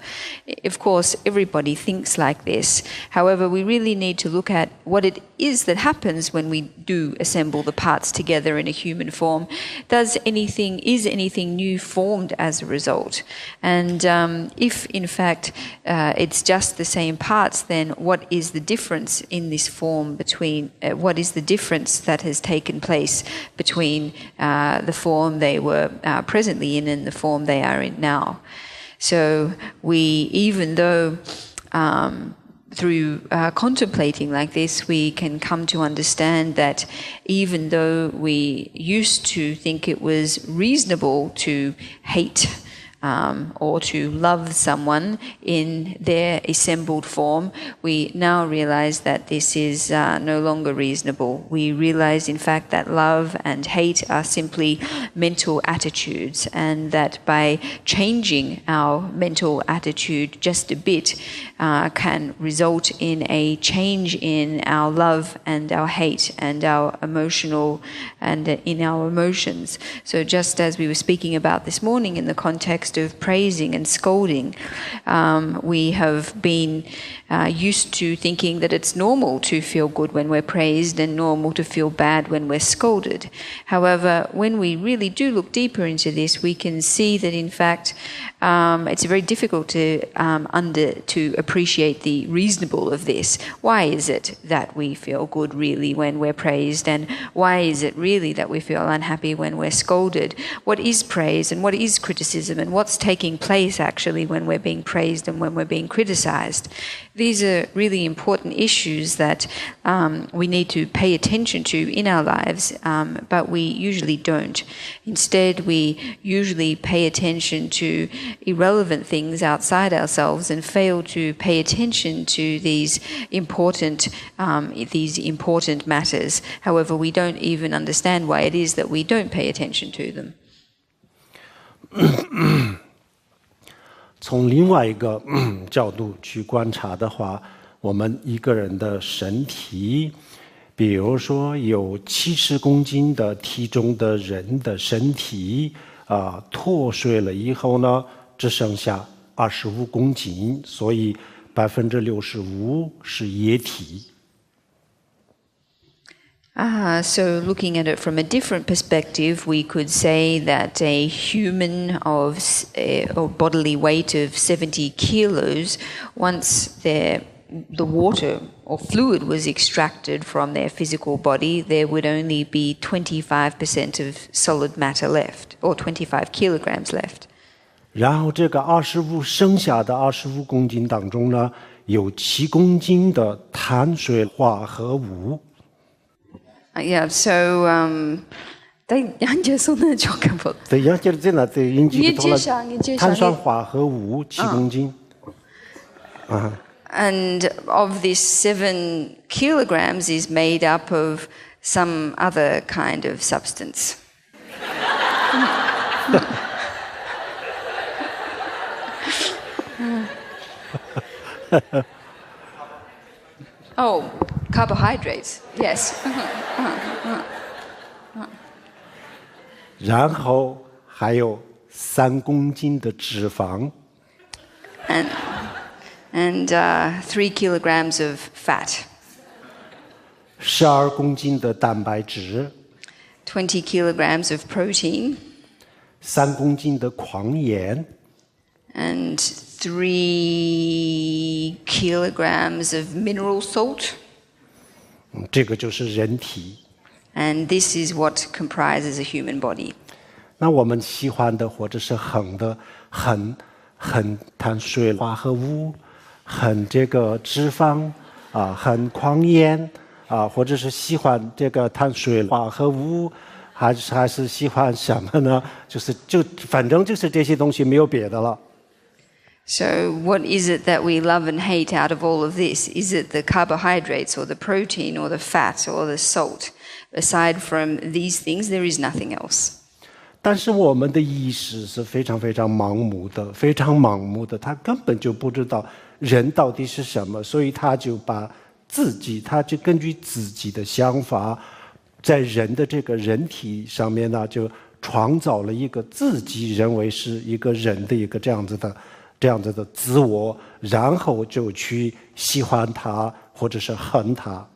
S2: Of course, everybody thinks like this. However, we really need to look at what it is that happens when we do assemble the parts together in a human form. Is anything new formed as a result? And if, in fact, it's just the same parts, then what is the difference in this form between what is the difference that has taken place between the form they were presently in and the form they are in now? So even though through contemplating like this, we can come to understand that even though we used to think it was reasonable to hate or to love someone in their assembled form, we now realize that this is no longer reasonable. We realize, in fact, that love and hate are simply mental attitudes, and that by changing our mental attitude just a bit can result in a change in our love and our hate and our emotional and in our emotions. So just as we were speaking about this morning in the context of praising and scolding, we have been used to thinking that it's normal to feel good when we're praised and normal to feel bad when we're scolded. However, when we really do look deeper into this, we can see that in fact it's very difficult to appreciate the reasonable of this. Why is it that we feel good really when we're praised, and why is it really that we feel unhappy when we're scolded? What is praise and what is criticism, and what's taking place actually when we're being praised and when we're being criticized? These are really important issues that we need to pay attention to in our lives, but we usually don't. Instead, we usually pay attention to irrelevant things outside ourselves and fail to pay attention to these important matters. However, we don't even understand why it is that we don't pay attention to them.
S1: 从另外一个角度去观察的话，我们一个人的身体，比如说有70公斤的体重的人的身体脱水了以后呢，只剩下25公斤，所以65%是液体。
S2: So looking at it from a different perspective, we could say that a human of or bodily weight of 70 kilos, once the water or fluid was extracted from their physical body, there would only be 25% of solid matter left, or 25 kilograms left.
S1: 然后这个剩下的25公斤当中呢，有7公斤的碳水化合物。
S2: Yeah, so
S1: 碳酸化合物7公斤。
S2: And of this 7 kilograms is made up of some other kind of substance. Oh, carbohydrates, yes.
S1: 然后还有3公斤的脂肪。
S2: And 3 kilograms of fat.
S1: 12公斤的蛋白质。
S2: 20 kilograms of protein.
S1: 3公斤的矿盐。
S2: And 3 kilograms of mineral salt.
S1: 这个就是人体。
S2: And this is what comprises a human body.
S1: 那我们喜欢的或者是很碳水化合物，很这个脂肪很狂烟或者是喜欢这个碳水化合物，还是喜欢什么呢？反正就是这些东西，没有别的了。
S2: So what is it that we love and hate out of all of this? Is it the carbohydrates or the protein or the fat or the salt? Aside from these things, there is nothing else.
S1: 但是我们的意识是非常非常盲目的，他根本就不知道人到底是什么，所以他就根据自己的想法，在人的这个人体上面呢，就创造了一个自己认为是一个人的一个这样子的自我，然后就去喜欢他或者是恨他。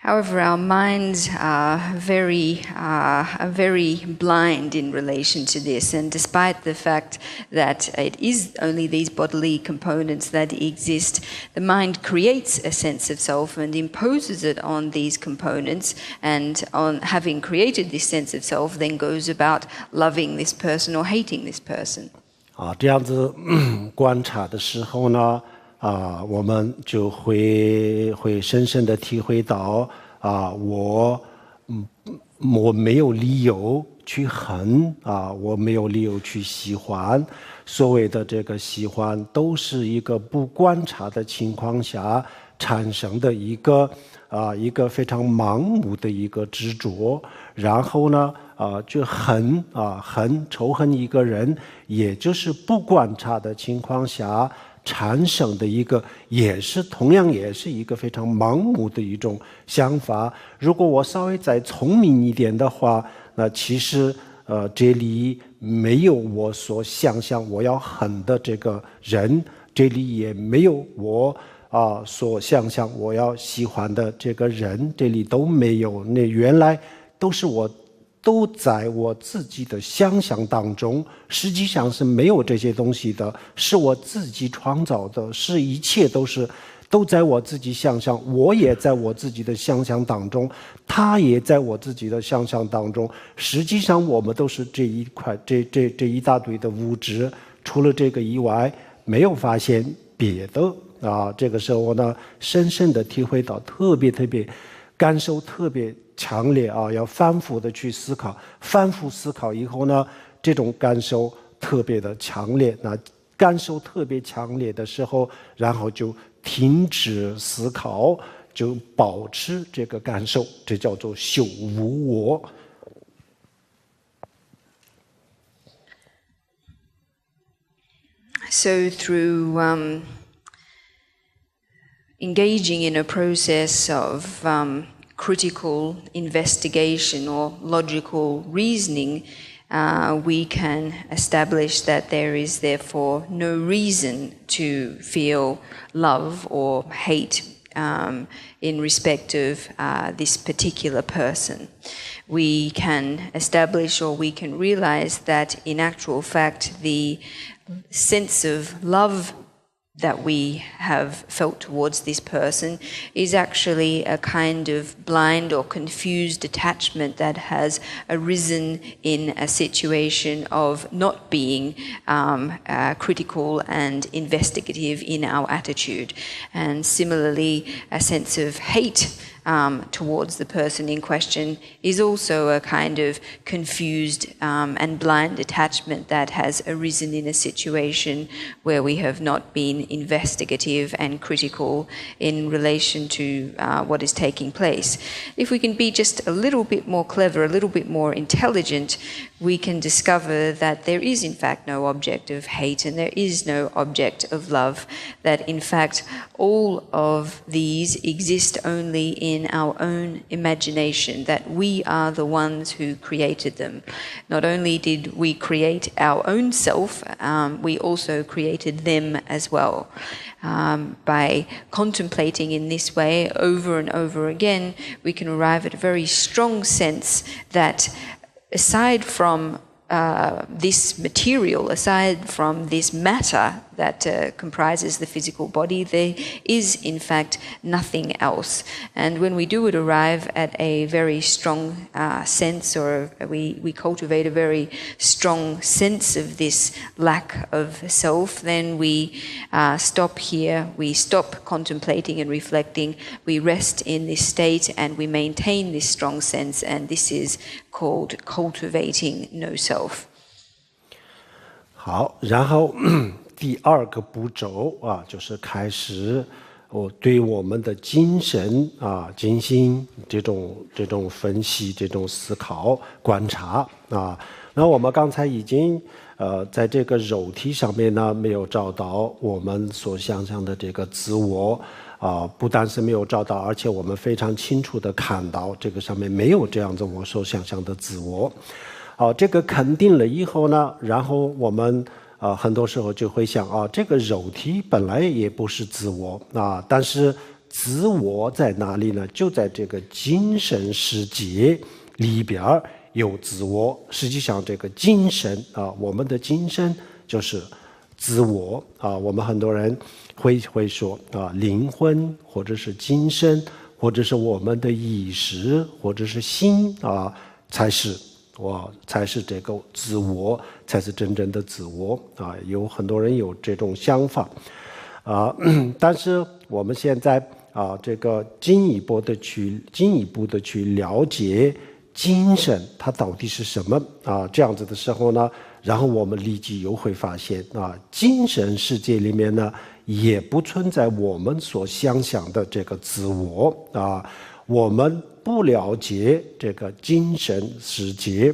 S2: However, our minds are very blind in relation to this, and despite the fact that it is only these bodily components that exist, the mind creates a sense of self and imposes it on these components, and on having created this sense of self, then goes about loving this person or hating this person.
S1: 这样子观察的时候呢，我们就会深深的体会到我没有理由去恨我没有理由去喜欢。所谓的这个喜欢，都是一个不观察的情况下产生的一个非常盲目的一个执着。然后呢，就仇恨一个人，也就是不观察的情况下产生的一个，同样也是一个非常盲目的一种想法。如果我稍微再聪明一点的话，那其实这里没有我所想象我要恨的这个人，这里也没有我所想象我要喜欢的这个人，这里都没有。那原来都在我自己的想象当中，实际上是没有这些东西的，是我自己创造的，是一切都在我自己想象，我也在我自己的想象当中，他也在我自己的想象当中。实际上我们都是这一大堆的物质，除了这个以外，没有发现别的这个时候呢，深深的体会到，特别感受特别强烈要反复的去思考，反复思考以后呢，这种感受特别的强烈。那感受特别强烈的时候，然后就停止思考，就保持这个感受，这叫做修无我。
S2: So through engaging in a process of critical investigation or logical reasoning, we can establish that there is therefore no reason to feel love or hate in respect of this particular person. We can establish, or we can realize, that in actual fact the sense of love that we have felt towards this person is actually a kind of blind or confused attachment that has arisen in a situation of not being critical and investigative in our attitude. And similarly, a sense of hate towards the person in question is also a kind of confused and blind attachment that has arisen in a situation where we have not been investigative and critical in relation to what is taking place. If we can be just a little bit more clever, a little bit more intelligent, we can discover that there is in fact no object of hate and there is no object of love, that in fact all of these exist only in our own imagination, that we are the ones who created them. Not only did we create our own self, we also created them as well. By contemplating in this way over and over again, we can arrive at a very strong sense that aside from this material, aside from this matter that comprises the physical body. There is, in fact, nothing else. And when we do arrive at a very strong sense, or we cultivate a very strong sense of this lack of self, then we stop here, we stop contemplating and reflecting, we rest in this state, and we maintain this strong sense, and this is called cultivating no self.
S1: 好，然后第二个步骤就是开始对我们的精神进行这种分析、这种思考、观察那我们刚才已经在这个肉体上面呢没有找到我们所想象的这个自我不但是没有找到，而且我们非常清楚地看到这个上面没有这样子我所想象的自我。这个肯定了以后呢，然后我们很多时候就会想这个肉体本来也不是自我但是自我在哪里呢？就在这个精神世界里边有自我。实际上这个精神我们的精神就是自我我们很多人会说灵魂或者是精神或者是我们的意识或者是心才是这个自我，才是真正的自我有很多人有这种想法但是我们现在这个进一步的去了解精神它到底是什么这样子的时候呢，然后我们立即又会发现精神世界里面呢也不存在我们所想象的这个自我我们不了解这个精神世界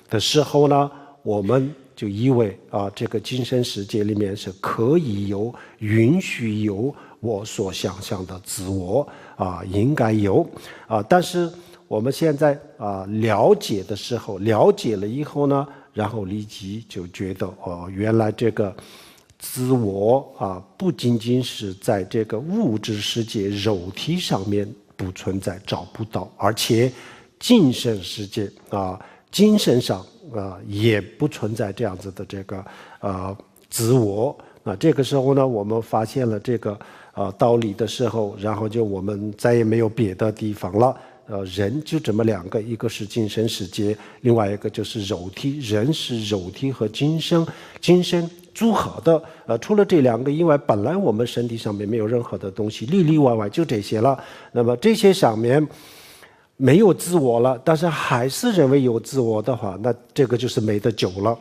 S1: 的时候呢，我们就以为这个精神世界里面是可以允许有我所想象的自我应该有但是我们现在了解的时候，了解了以后呢，然后立即就觉得原来这个自我不仅仅是在这个物质世界肉体上面不存在，找不到，而且精神世界精神上也不存在这样子的这个自我这个时候呢，我们发现了这个道理的时候，然后就我们再也没有别的地方了人就这么两个，一个是精神世界，另外一个就是肉体。人是肉体和精神组合的除了这两个以外，本来我们身体上面没有任何的东西，里里外外就这些了。那么这些上面没有自我了，但是还是认为有自我的话，那这个就是没得救了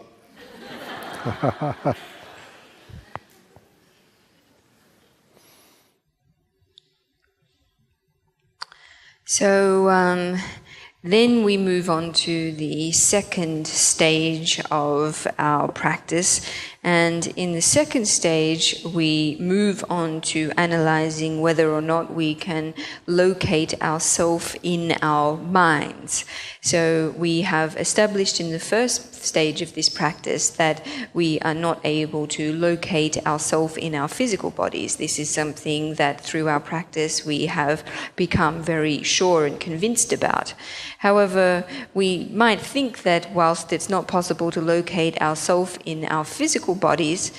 S2: So then we move on to the second stage of our practice. And in the second stage, we move on to analyzing whether or not we can locate ourself in our minds. So we have established in the first stage of this practice that we are not able to locate ourself in our physical bodies. This is something that through our practice we have become very sure and convinced about. However, we might think that whilst it's not possible to locate ourself in our physical bodies,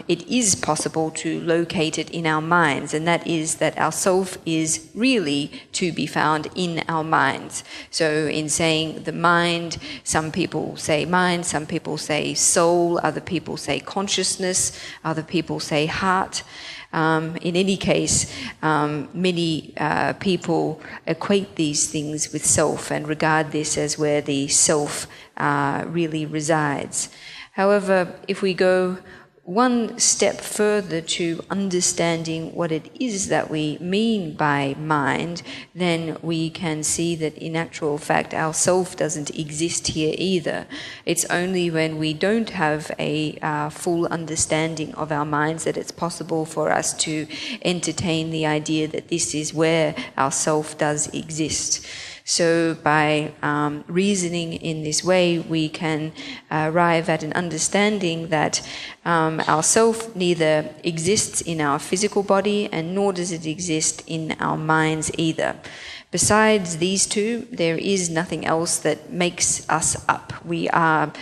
S2: it is possible to locate it in our minds, and that is that our self is really to be found in our minds. So in saying the mind, some people say mind, some people say soul, other people say consciousness, other people say heart. In any case, many people equate these things with self and regard this as where the self really resides. However, if we go one step further to understanding what it is that we mean by mind, then we can see that in actual fact our self doesn't exist here either. It's only when we don't have a full understanding of our minds that it's possible for us to entertain the idea that this is where our self does exist. So by reasoning in this way, we can arrive at an understanding that our self neither exists in our physical body and nor does it exist in our minds either. Besides these two, there is nothing else that makes us up. We are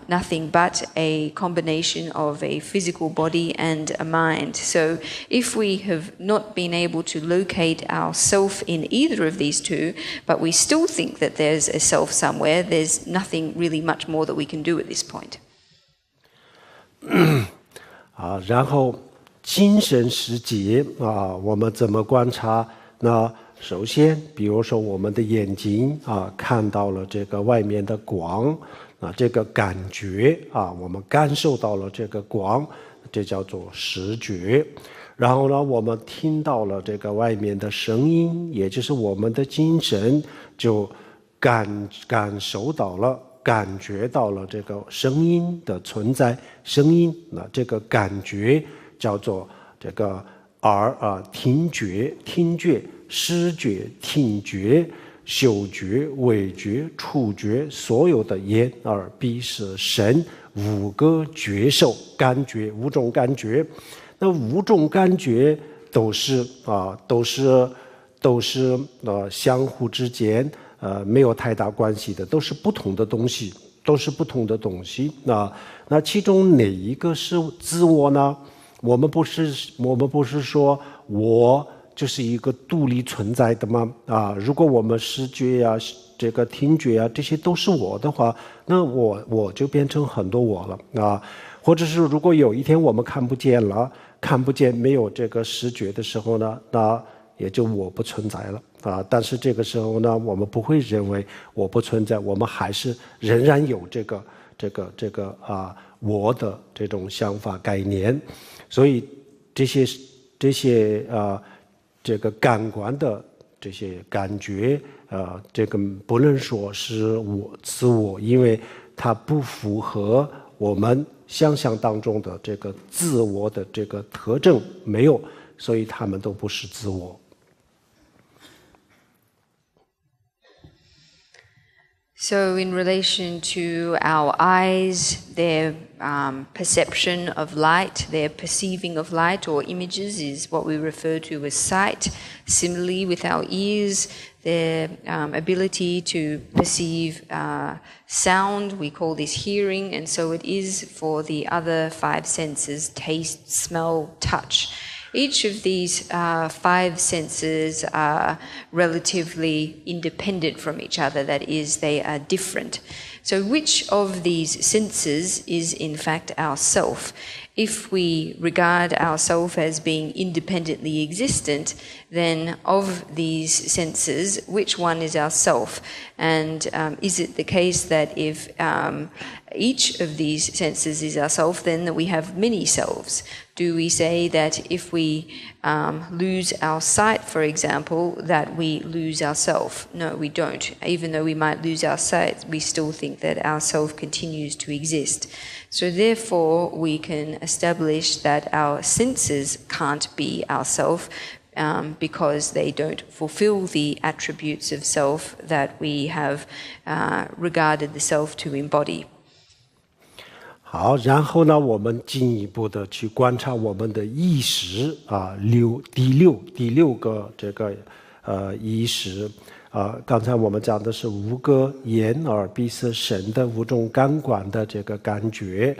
S2: nothing but a combination of a physical body and a mind. So if we have not been able to locate our self in either of these two, but we still think that there's a self somewhere, there's nothing really much more that we can do at this point.
S1: 然后精神世界我们怎么观察？那首先，比如说我们的眼睛看到了这个外面的光，这个感觉我们感受到了这个光，这叫做视觉。然后呢，我们听到了这个外面的声音，也就是我们的精神就感受到了。感觉到了这个声音的存在，声音这个感觉叫做这个听觉、视觉、听觉、嗅觉、味觉、触觉，所有的眼、耳、鼻、舌、身5个觉受感觉，5种感觉。那5种感觉都是相互之间。没有太大关系的，都是不同的东西。那其中哪一个是自我呢？我们不是说我就是一个独立存在的吗？如果我们视觉这个听觉这些都是我的话，那我就变成很多我了或者是如果有一天我们看不见没有这个视觉的时候呢，那也就我不存在了但是这个时候呢，我们不会认为我不存在，我们还是仍然有这个我的这种想法概念，所以这些这个感官的这些感觉这个不能说是自我，因为它不符合我们想象当中的这个自我的这个特征，没有，所以他们都不是自我。
S2: So in relation to our eyes, their perception of light, their perceiving of light or images is what we refer to as sight. Similarly with our ears, their ability to perceive sound, we call this hearing, and so it is for the other 5 senses, taste, smell, touch. Each of these 5 senses are relatively independent from each other, that is, they are different. So which of these senses is in fact our self? If we regard ourself as being independently existent, then of these senses, which one is our self? And is it the case that if each of these senses is our self, then we have many selves? Do we say that if we lose our sight, for example, that we lose ourself? No, we don't. Even though we might lose our sight, we still think that our self continues to exist. So therefore, we can establish that our senses can't be our self because they don't fulfill the attributes of self that we have regarded the self to embody.
S1: 好，然后呢，我们进一步的去观察我们的意识第六个这个意识刚才我们讲的是5个眼、耳、鼻、舌、身的5种感官的这个感觉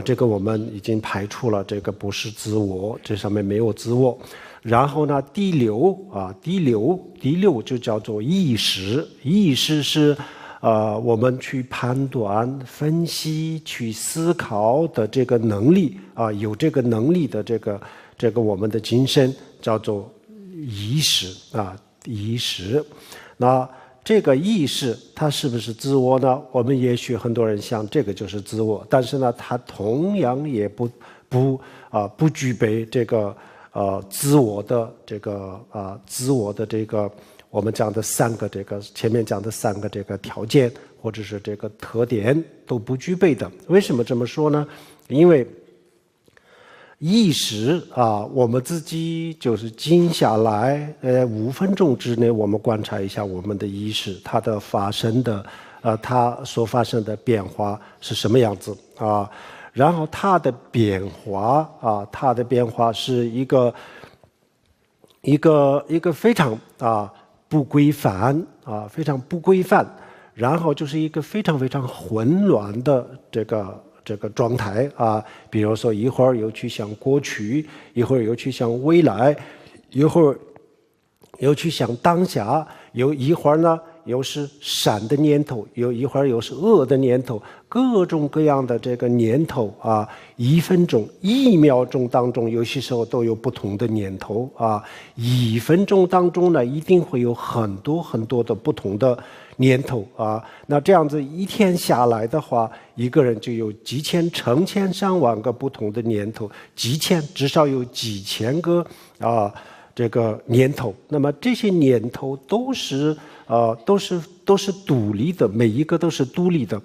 S1: 这个我们已经排除了，这个不是自我，这上面没有自我。然后呢，第六就叫做意识，意识是我们去判断、分析、去思考的这个能力有这个能力的这个我们的精神叫做意识意识。那这个意识它是不是自我呢？我们也许很多人想这个就是自我，但是呢，它同样也不具备这个自我的这个我们讲的3个这个前面讲的3个这个条件或者是这个特点都不具备的。为什么这么说呢？因为意识我们自己就是静下来5分钟之内我们观察一下我们的意识它的发生的它所发生的变化是什么样子然后它的变化是一个非常不规范非常不规范，然后就是一个非常非常混乱的这个状态啊，比如说一会儿又去想过去，一会儿又去想未来，一会儿又去想当下，有一会儿呢又是善的念头，有一会儿又是恶的念头，各种各样的这个念头啊，1分钟、1秒钟当中，有些时候都有不同的念头啊。1分钟当中呢，一定会有很多很多的不同的念头啊。那这样子一天下来的话，一个人就有几千、成千上万个不同的念头，至少有几千个啊这个念头。那么这些念头都是独立的，每一个都是独立的，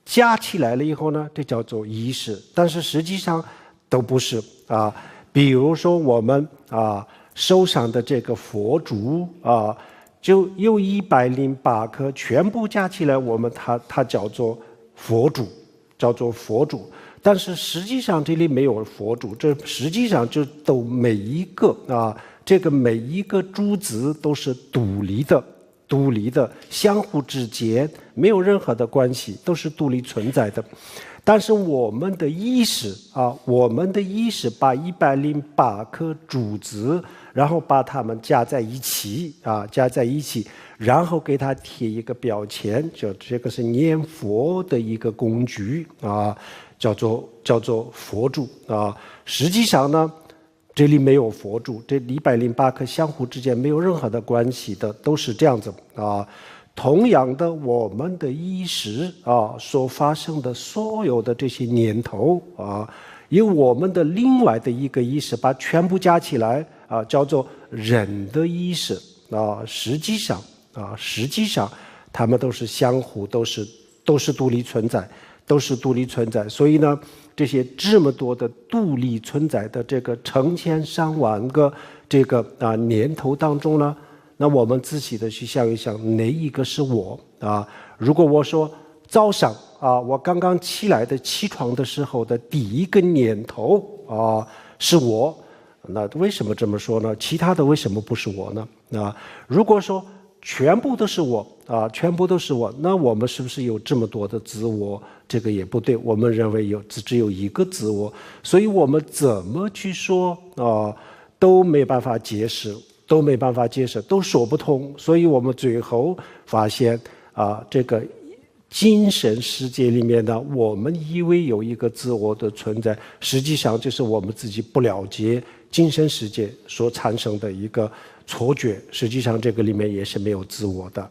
S1: 加起来了以后呢，这叫做意识，但是实际上都不是啊。比如说我们手上的这个佛珠啊，就有108颗，全部加起来，它叫做佛珠，但是实际上这里没有佛珠，这实际上就都每一个这个每一个珠子都是独立的，相互之间没有任何的关系，都是独立存在的。但是我们的意识把108颗珠子，然后把它们加在一起，然后给它贴一个标签，就这个是念佛的一个工具啊，叫做佛珠啊。实际上呢，这里没有佛珠，这108颗相互之间没有任何的关系的，都是这样子啊。同样的，我们的意识所发生的所有的这些念头由我们的另外的一个意识把全部加起来叫做人的意识实际上它们都是相互，都是独立存在，所以呢，这些这么多的独立存在的这个成千上万个这个念头当中呢，那我们仔细的去想一想，哪一个是我如果我说早上我刚刚起床的时候的第一个念头是我，那为什么这么说呢？其他的为什么不是我呢？如果说全部都是我那我们是不是有这么多的自我？这个也不对，我们认为只有一个自我，所以我们怎么去说都没办法解释，都说不通。所以我们最后发现这个精神世界里面呢，我们以为有一个自我的存在，实际上就是我们自己不了解精神世界所产生的一个错觉，实际上这个里面也是没有自我的。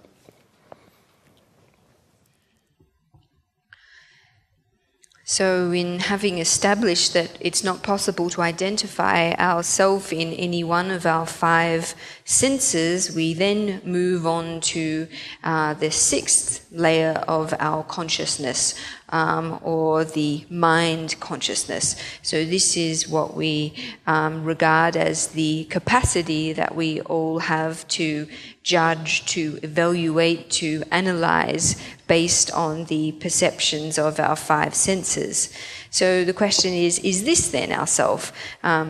S2: So, in having established that it's not possible to identify ourself in any one of our 5 senses, we then move on to the 6th layer of our consciousness, or the mind consciousness. So this is what we regard as the capacity that we all have to judge, to evaluate, to analyze based on the perceptions of our 5 senses. So the question is this then our self?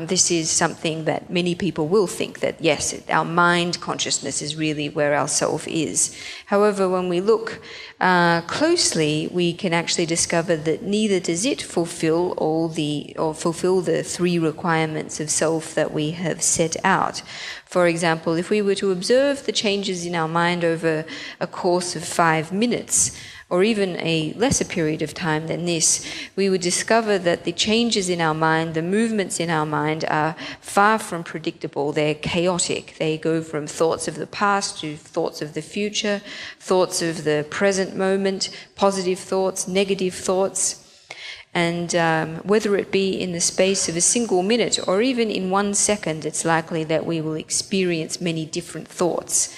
S2: This is something that many people will think that, yes, our mind consciousness is really where our self is. However, when we look closely, we can actually discover that neither does it fulfill the 3 requirements of self that we have set out. For example, if we were to observe the changes in our mind over a course of 5 minutes, or even a lesser period of time than this, we would discover that the changes in our mind, the movements in our mind, are far from predictable. They're chaotic. They go from thoughts of the past to thoughts of the future, thoughts of the present moment, positive thoughts, negative thoughts. And whether it be in the space of a single minute or even in 1 second, it's likely that we will experience many different thoughts.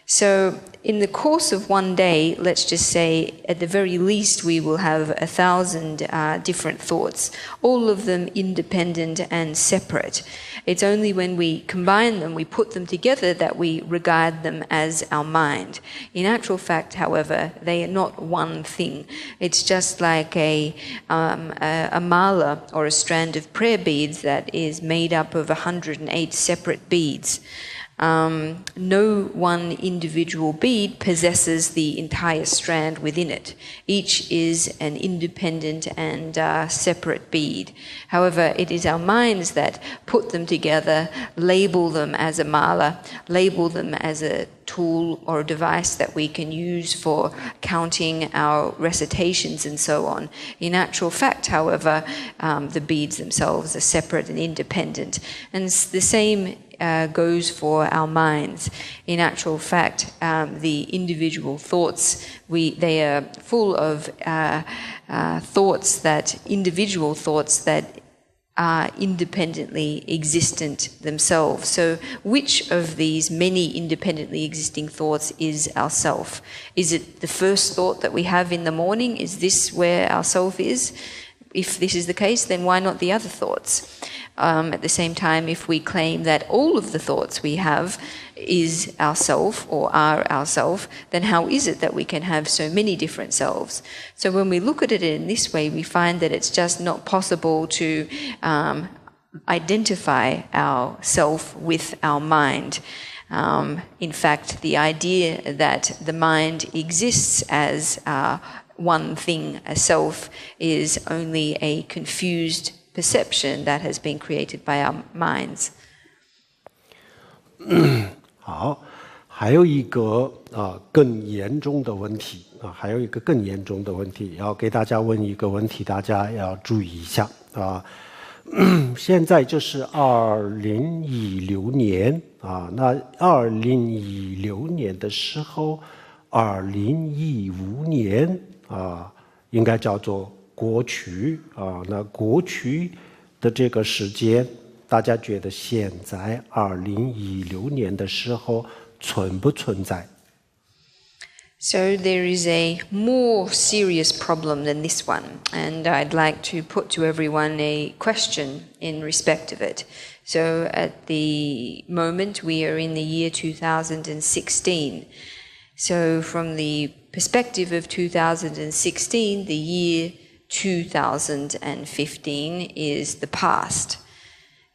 S2: So in the course of 1 day, let's just say at the very least we will have 1,000 different thoughts, all of them independent and separate. It's only when we combine them, we put them together, that we regard them as our mind. In actual fact, however, they are not one thing. It's just like a mala, or a strand of prayer beads, that is made up of 108 separate beads. No one individual bead possesses the entire strand within it. Each is an independent and separate bead. However, it is our minds that put them together, label them as a mala, label them as a tool or a device that we can use for counting our recitations and so on. In actual fact, however, the beads themselves are separate and independent. And the same goes for our minds. In actual fact, the individual thoughts, they are full of individual thoughts that are independently existent themselves. So which of these many independently existing thoughts is our self? Is it the first thought that we have in the morning? Is this where our self is? If this is the case, then why not the other thoughts? At the same time, if we claim that all of the thoughts we have is ourself or are ourself, then how is it that we can have so many different selves? So when we look at it in this way, we find that it's just not possible to identify our self with our mind. In fact, the idea that the mind exists as one thing, a self, is only a confused perception that has been created by our minds.
S1: 好，还有一个更严重的问题还有一个更严重的问题，要给大家问一个问题，大家要注意一下现在就是2016年那2016年的时候，2015年应该叫做过去那过去的这个时间，大家觉得现在2016年的时候存不存在？
S2: So there is a more serious problem than this one, and I'd like to put to everyone a question in respect of it. So at the moment we are in the year 2016. So from the perspective of 2016, the year 2015 is the past.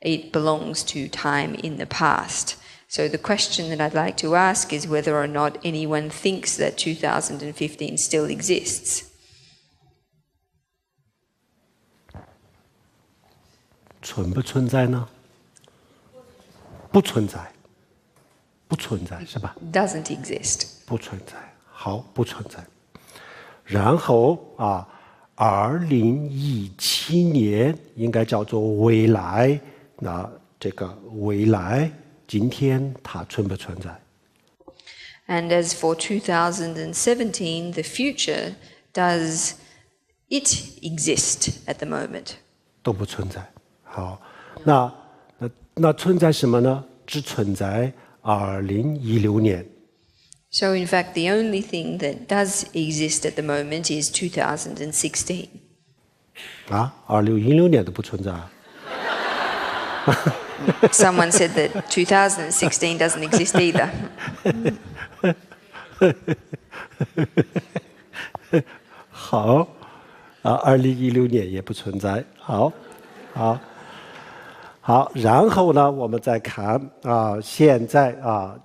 S2: It belongs to time in the past. So the question that I'd like to ask is whether or not anyone thinks that 2015 still exists.
S1: 存不存在呢？不存在，不存在是吧？
S2: Doesn't exist.
S1: 不存在，好，不存在。然后2017年应该叫做未来，那这个未来。 今天它存不存在
S2: And as for 2017, the future, does it exist at the moment?
S1: 都不存在。好，那存在什么呢？只存在2016年。
S2: So in fact, the only thing that does exist at the moment is 2016.
S1: 2016年都不存在。
S2: Someone said that 2016 doesn't exist either.
S1: 好，2016年也不存在。好，然后呢，我们再看现在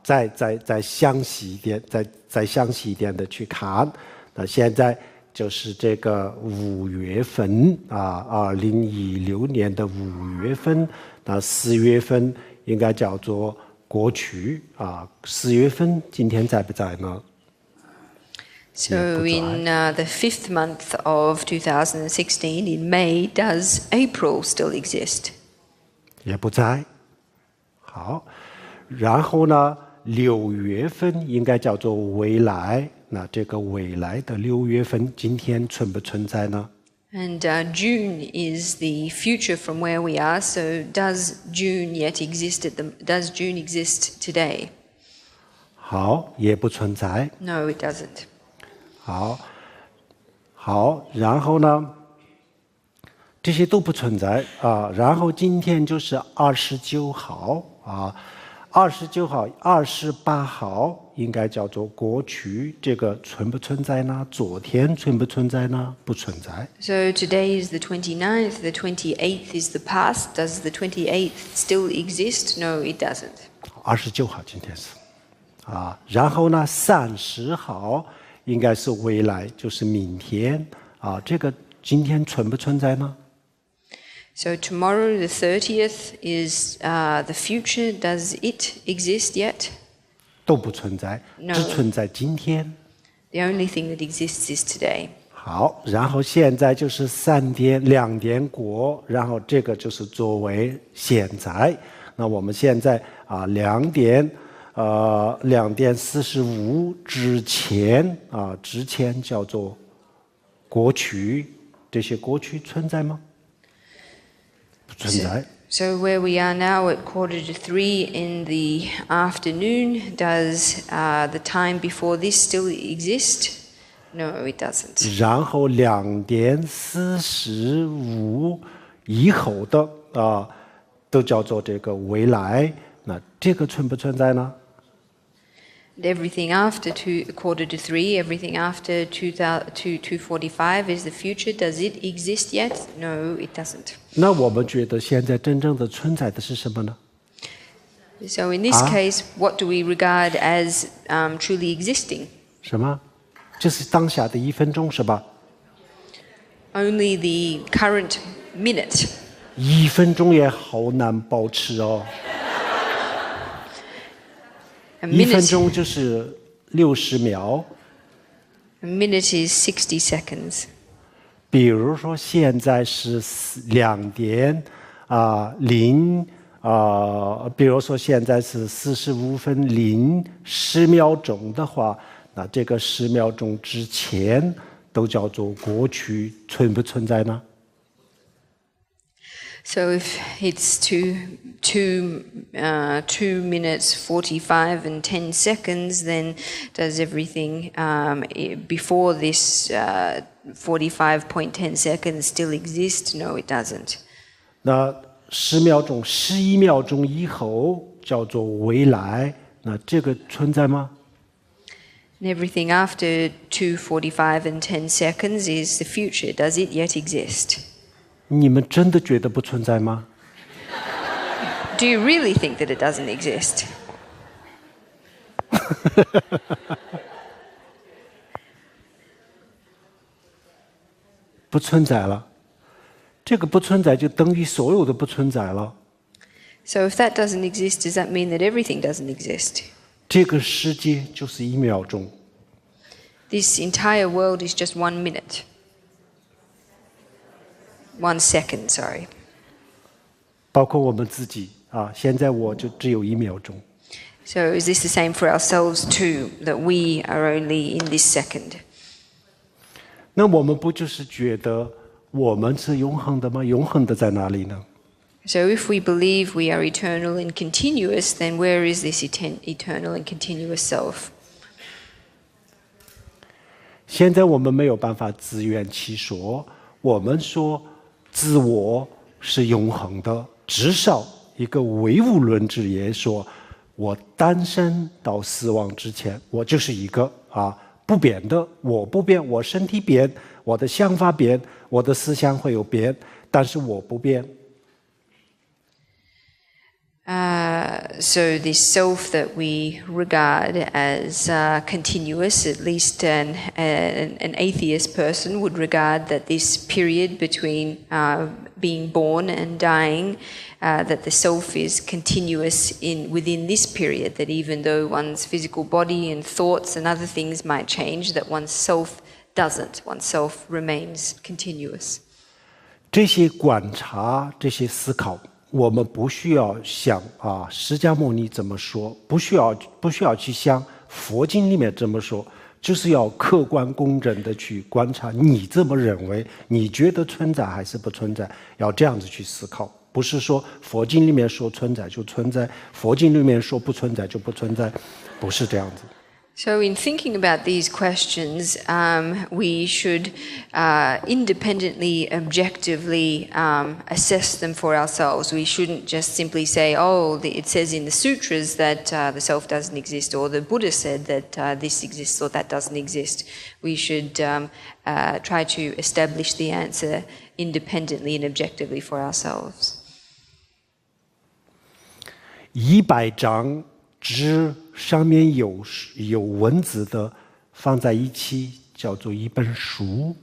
S1: 再详细一点，再详细一点的去看。那现在就是这个5月份2016年的5月份。 那4月份应该叫做过去4月份今天在不在呢？
S2: So in the 5th month of 2016, in May, does April still exist?
S1: 也不在。好，然后呢，6月份应该叫做未来。那这个未来的6月份今天存不存在呢？
S2: And June is the future from where we are. So does June yet exist does June exist today?
S1: 好，也不存在。
S2: No, it doesn't.
S1: 好，然后呢，这些都不存在然后今天就是29号29号、28号应该叫做过去，这个存不存在呢？昨天存不存在呢？不存在。
S2: So today is the 29th, the 28th is the past. Does the 28th still exist? No, it doesn't.
S1: 29号今天是，然后呢30号应该是未来，就是明天，这个今天存不存在呢？
S2: So tomorrow, the 30th, is the future. Does it exist yet?
S1: 都不存在，只存在今天。
S2: The only thing that exists is today.
S1: 好，然后现在就是2点过，然后这个就是作为现在。那我们现在2点45之前之前叫做过去，这些过去存在吗？不存在。
S2: So where we are now at 2:45 in the afternoon, does the time before this still exist? No, it doesn't.
S1: 然后2点45以后的都叫做这个未来，那这个存不存在呢？
S2: Everything after 2:45, everything after 2:45 is the future. Does it exist yet? No, it doesn't.
S1: 那我们觉得现在真正的存在的是什么呢？
S2: So in this case, what do we regard as truly existing?
S1: 什么？就是当下的1分钟是吧？
S2: Only the current minute.
S1: 1分钟也好难保持哦。1分钟就是60秒。
S2: A minute is 60 seconds.
S1: 比如说现在是2点比如说现在是45分10秒钟的话，那这个10秒钟之前都叫做过去，存不存在呢？
S2: So if it's 2 minutes 45 and 10 seconds, then does everything before this 45.10 seconds still exist? No, it doesn't.
S1: 那10秒钟、11秒钟以后叫做未来，那这个存在吗？
S2: And everything after 2:45 and 10 seconds is the future. Does it yet exist?
S1: 你们真的觉得不存在吗？
S2: Do you really think that it doesn't exist?
S1: 不存在了，这个不存在就等于所有的不存在了。
S2: So if that doesn't exist, does that mean that everything doesn't exist?
S1: 这个世界就是1秒钟。
S2: This entire world is just 1 minute. 1 second, sorry.
S1: 包括我们自己现在我就只有1秒钟。
S2: So is this the same for ourselves too, that we are only in this second?
S1: 那我们不就是觉得我们是永恒的吗？永恒的在哪里呢？
S2: So if we believe we are eternal and continuous, then where is this eternal and continuous self?
S1: 现在我们没有办法自圆其说，我们说自我是永恒的，至少一个唯物论者也说，我诞生到死亡之前，我就是一个不变的，我不变，我身体变，我的想法变，我的思想会有变，但是我不变。
S2: So this self that we regard as continuous, at least an atheist person would regard that this period between being born and dying, that the self is continuous within this period, that even though one's physical body and thoughts and other things might change, that one's self doesn't, one's self remains continuous.
S1: 这些观察，这些思考，我们不需要想释迦牟尼怎么说，不需要去想佛经里面怎么说，就是要客观公正的去观察，你这么认为，你觉得存在还是不存在，要这样子去思考，不是说佛经里面说存在就存在，佛经里面说不存在就不存在，不是这样子。
S2: So in thinking about these questions, we should independently, objectively assess them for ourselves. We shouldn't just simply say, oh, it says in the sutras that the self doesn't exist, or the Buddha said that this exists or that doesn't exist. We should try to establish the answer independently and objectively for ourselves.
S1: 100章纸上面有文字的放在一起叫做一本书。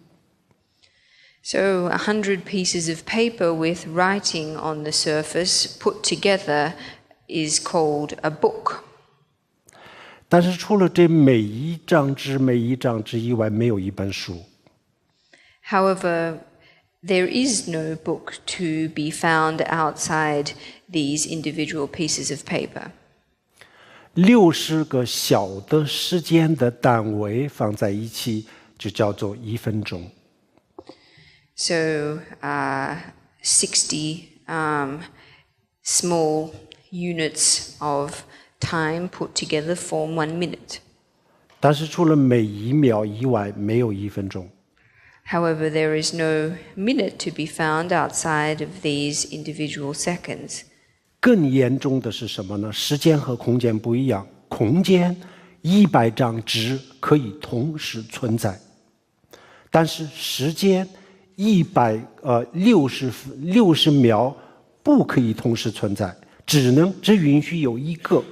S2: So 100 pieces of paper with writing on the surface put together is called a book.
S1: 但是除了这每一张纸以外，没有一本书。
S2: However, there is no book to be found outside these individual pieces of paper.
S1: 60个小的时间的单位放在一起，就叫做1分钟。
S2: So 60 small units of time put together form 1 minute.
S1: 但是除了每一秒以外，没有1分钟。
S2: However, there is no minute to be found outside of these individual seconds.
S1: 更严重的是什么呢？时间和空间不一样，空间100张纸可以同时存在，但是时间60秒不可以同时存在，只允许有一个。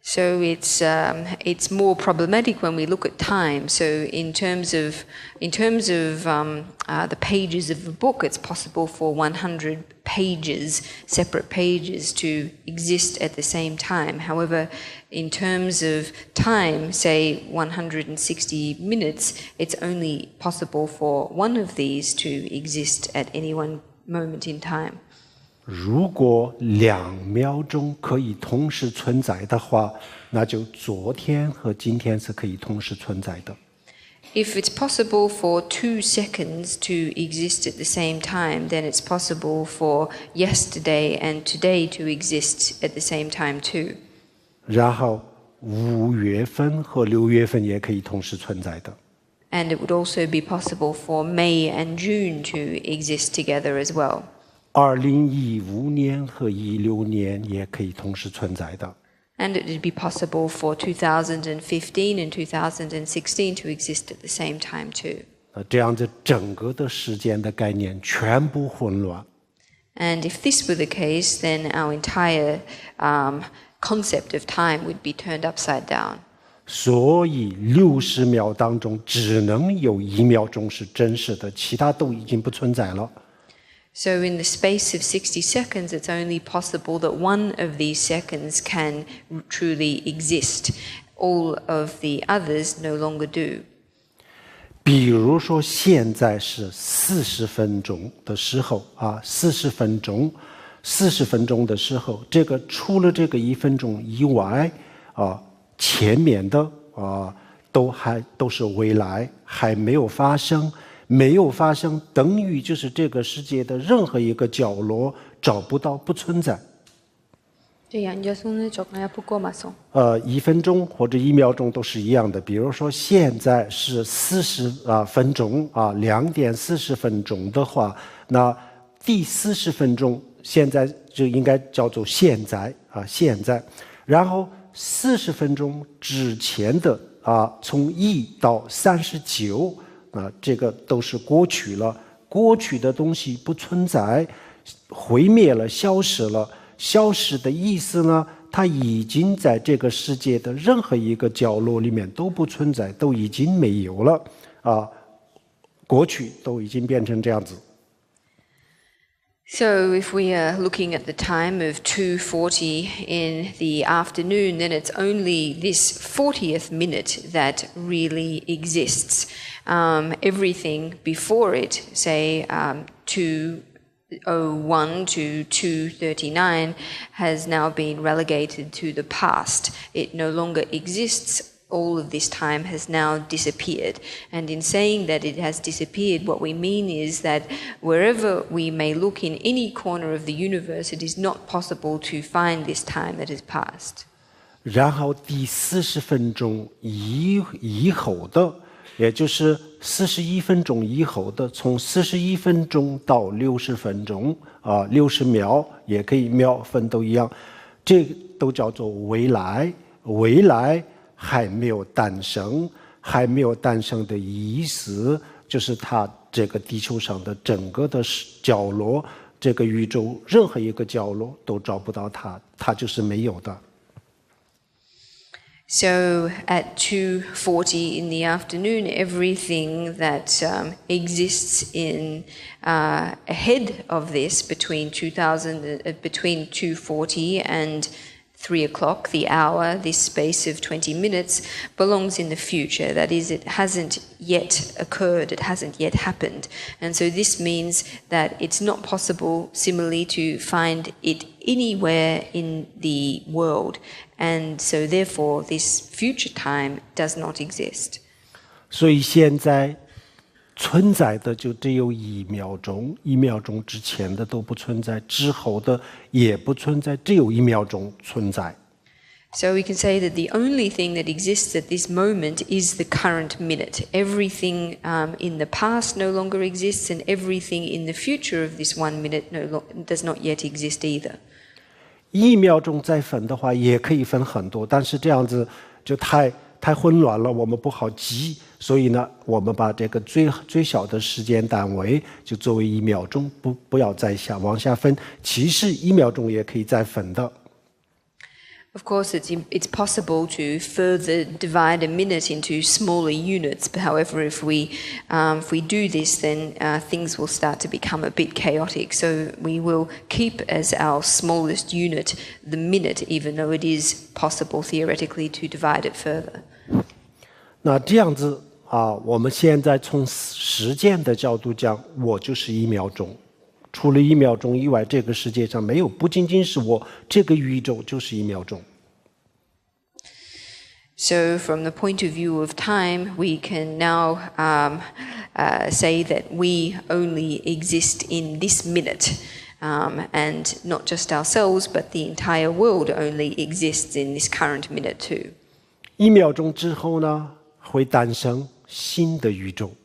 S2: So it's more problematic when we look at time. So in terms of the pages of a book, it's possible for 100 pages, separate pages, to exist at the same time. However, in terms of time, say 160 minutes, it's only possible for one of these to exist at any one moment in time.
S1: 如果2秒钟可以同时存在的话，那就昨天和今天是可以同时存在的。
S2: If it's possible for 2 seconds to exist at the same time, then it's possible for yesterday and today to exist at the same time too.
S1: 然后5月份和6月份也可以同时存在的。
S2: And it would also be possible for May and June to exist together as well.
S1: 2015年和16年也可以同时存在的。
S2: And it would be possible for 2015 and 2016 to exist at the same time too.
S1: 这样子整个的时间的概念全部混乱。
S2: And if this were the case, then our entire concept of time would be turned upside down.
S1: 所以60秒当中只能有1秒钟是真实的，其他都已经不存在了。
S2: So in the space of 60 seconds, it's only possible that one of these seconds can truly exist. All of the others no longer do.
S1: 比如说现在是40分钟的时候，40分钟的时候，这个除了这个1分钟以外前面的都是未来，还没有发生。没有发生等于就是这个世界的任何一个角落找不到，不存在。1分钟或者1秒钟都是一样的。比如说现在是40分钟2点40分钟的话，那第40分钟现在就应该叫做现在现在。然后40分钟之前的从1到39。这个都是过去了，过去的东西不存在，毁灭了，消失了。消失的意思呢，它已经在这个世界的任何一个角落里面都不存在，都已经没有了过去都已经变成这样子。
S2: So if we are looking at the time of 2:40 in the afternoon, then it's only this 40th minute that really exists. Everything before it, say 2:01 to 2:39, has now been relegated to the past. It no longer exists. All of this time has now disappeared. And in saying that it has disappeared, what we mean is that wherever we may look in any corner of the universe, it is not possible to find this time that has passed.
S1: 然后第40分钟以后的，也就是41分钟以后的，从41分钟到60分钟60秒也可以，秒分都一样，这都叫做未来。未来还没有诞生，还没有诞生的意思就是它这个地球上的整个的角落这个宇宙任何一个角落都找不到它，它就是没有的。
S2: So at 2:40 in the afternoon, everything that exists in ahead of this between 2:40 and 3 o'clock, the hour, this space of 20 minutes, belongs in the future. That is, it hasn't yet occurred, it hasn't yet happened. And so this means that it's not possible, similarly, to find it anywhere in the world. And so therefore, this future time does not exist.
S1: 所以现在存在的就只有1秒钟，1秒钟之前的都不存在，之后的也不存在，只有1秒钟存在。
S2: So we can say that the only thing that exists at this moment is the current minute. Everything in the past no longer exists, and everything in the future of this 1 minute does not yet exist either.
S1: 1秒钟再分的话，也可以分很多，但是这样子就太混乱了，我们不好记。所以呢，我们把这个最小的时间单位就作为1秒钟，不要再往下分。其实1秒钟也可以再分的。
S2: Of course, it's possible to further divide a minute into smaller units. But however, if we do this, then things will start to become a bit chaotic. So we will keep as our smallest unit the minute, even though it is possible theoretically to divide it further.
S1: 那这样子我们现在从时间的角度讲，我就是1秒钟。除了1秒钟以外，这个世界上没有，不仅仅是我，这个宇宙就是1秒钟。
S2: So from the point of view of time, we can now say that we only exist in this minute. And not just ourselves, but the entire world only exists in this current minute too.
S1: 1秒钟之后呢，会诞生新的宇宙。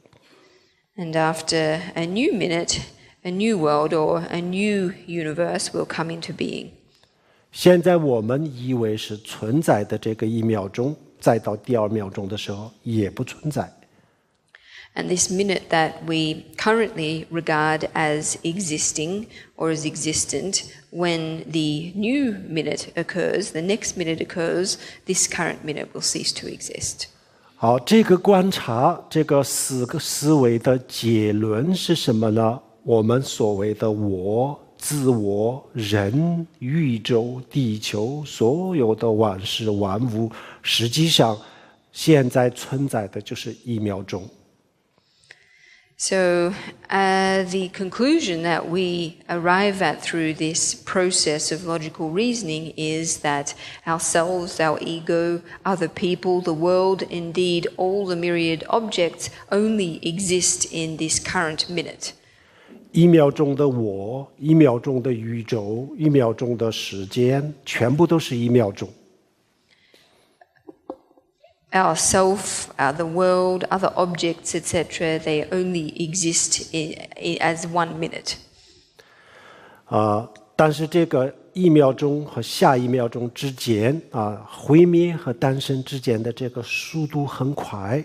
S2: And after a new minute, a new world or a new universe will come into being.
S1: 现在我们以为是存在的这个1秒钟，再到第2秒钟的时候也不存在。
S2: And this minute that we currently regard as existing or as existent, when the new minute occurs, the next minute occurs, this current minute will cease to exist.
S1: 好，这个观察，这个思维的结论是什么呢？我们所谓的我、自我、人、宇宙、地球，所有的万事万物，实际上现在存在的就是1秒钟。
S2: So the conclusion that we arrive at through this process of logical reasoning is that ourselves, our ego, other people, the world, indeed all the myriad objects only exist in this current minute.
S1: 1秒钟的我，1秒钟的宇宙，1秒钟的时间，全部都是1秒钟。
S2: Ourself, the world, other objects, etc., they only exist as 1 minute.
S1: 但是这个1秒钟和下1秒钟之间毁灭和诞生之间的这个速度很快，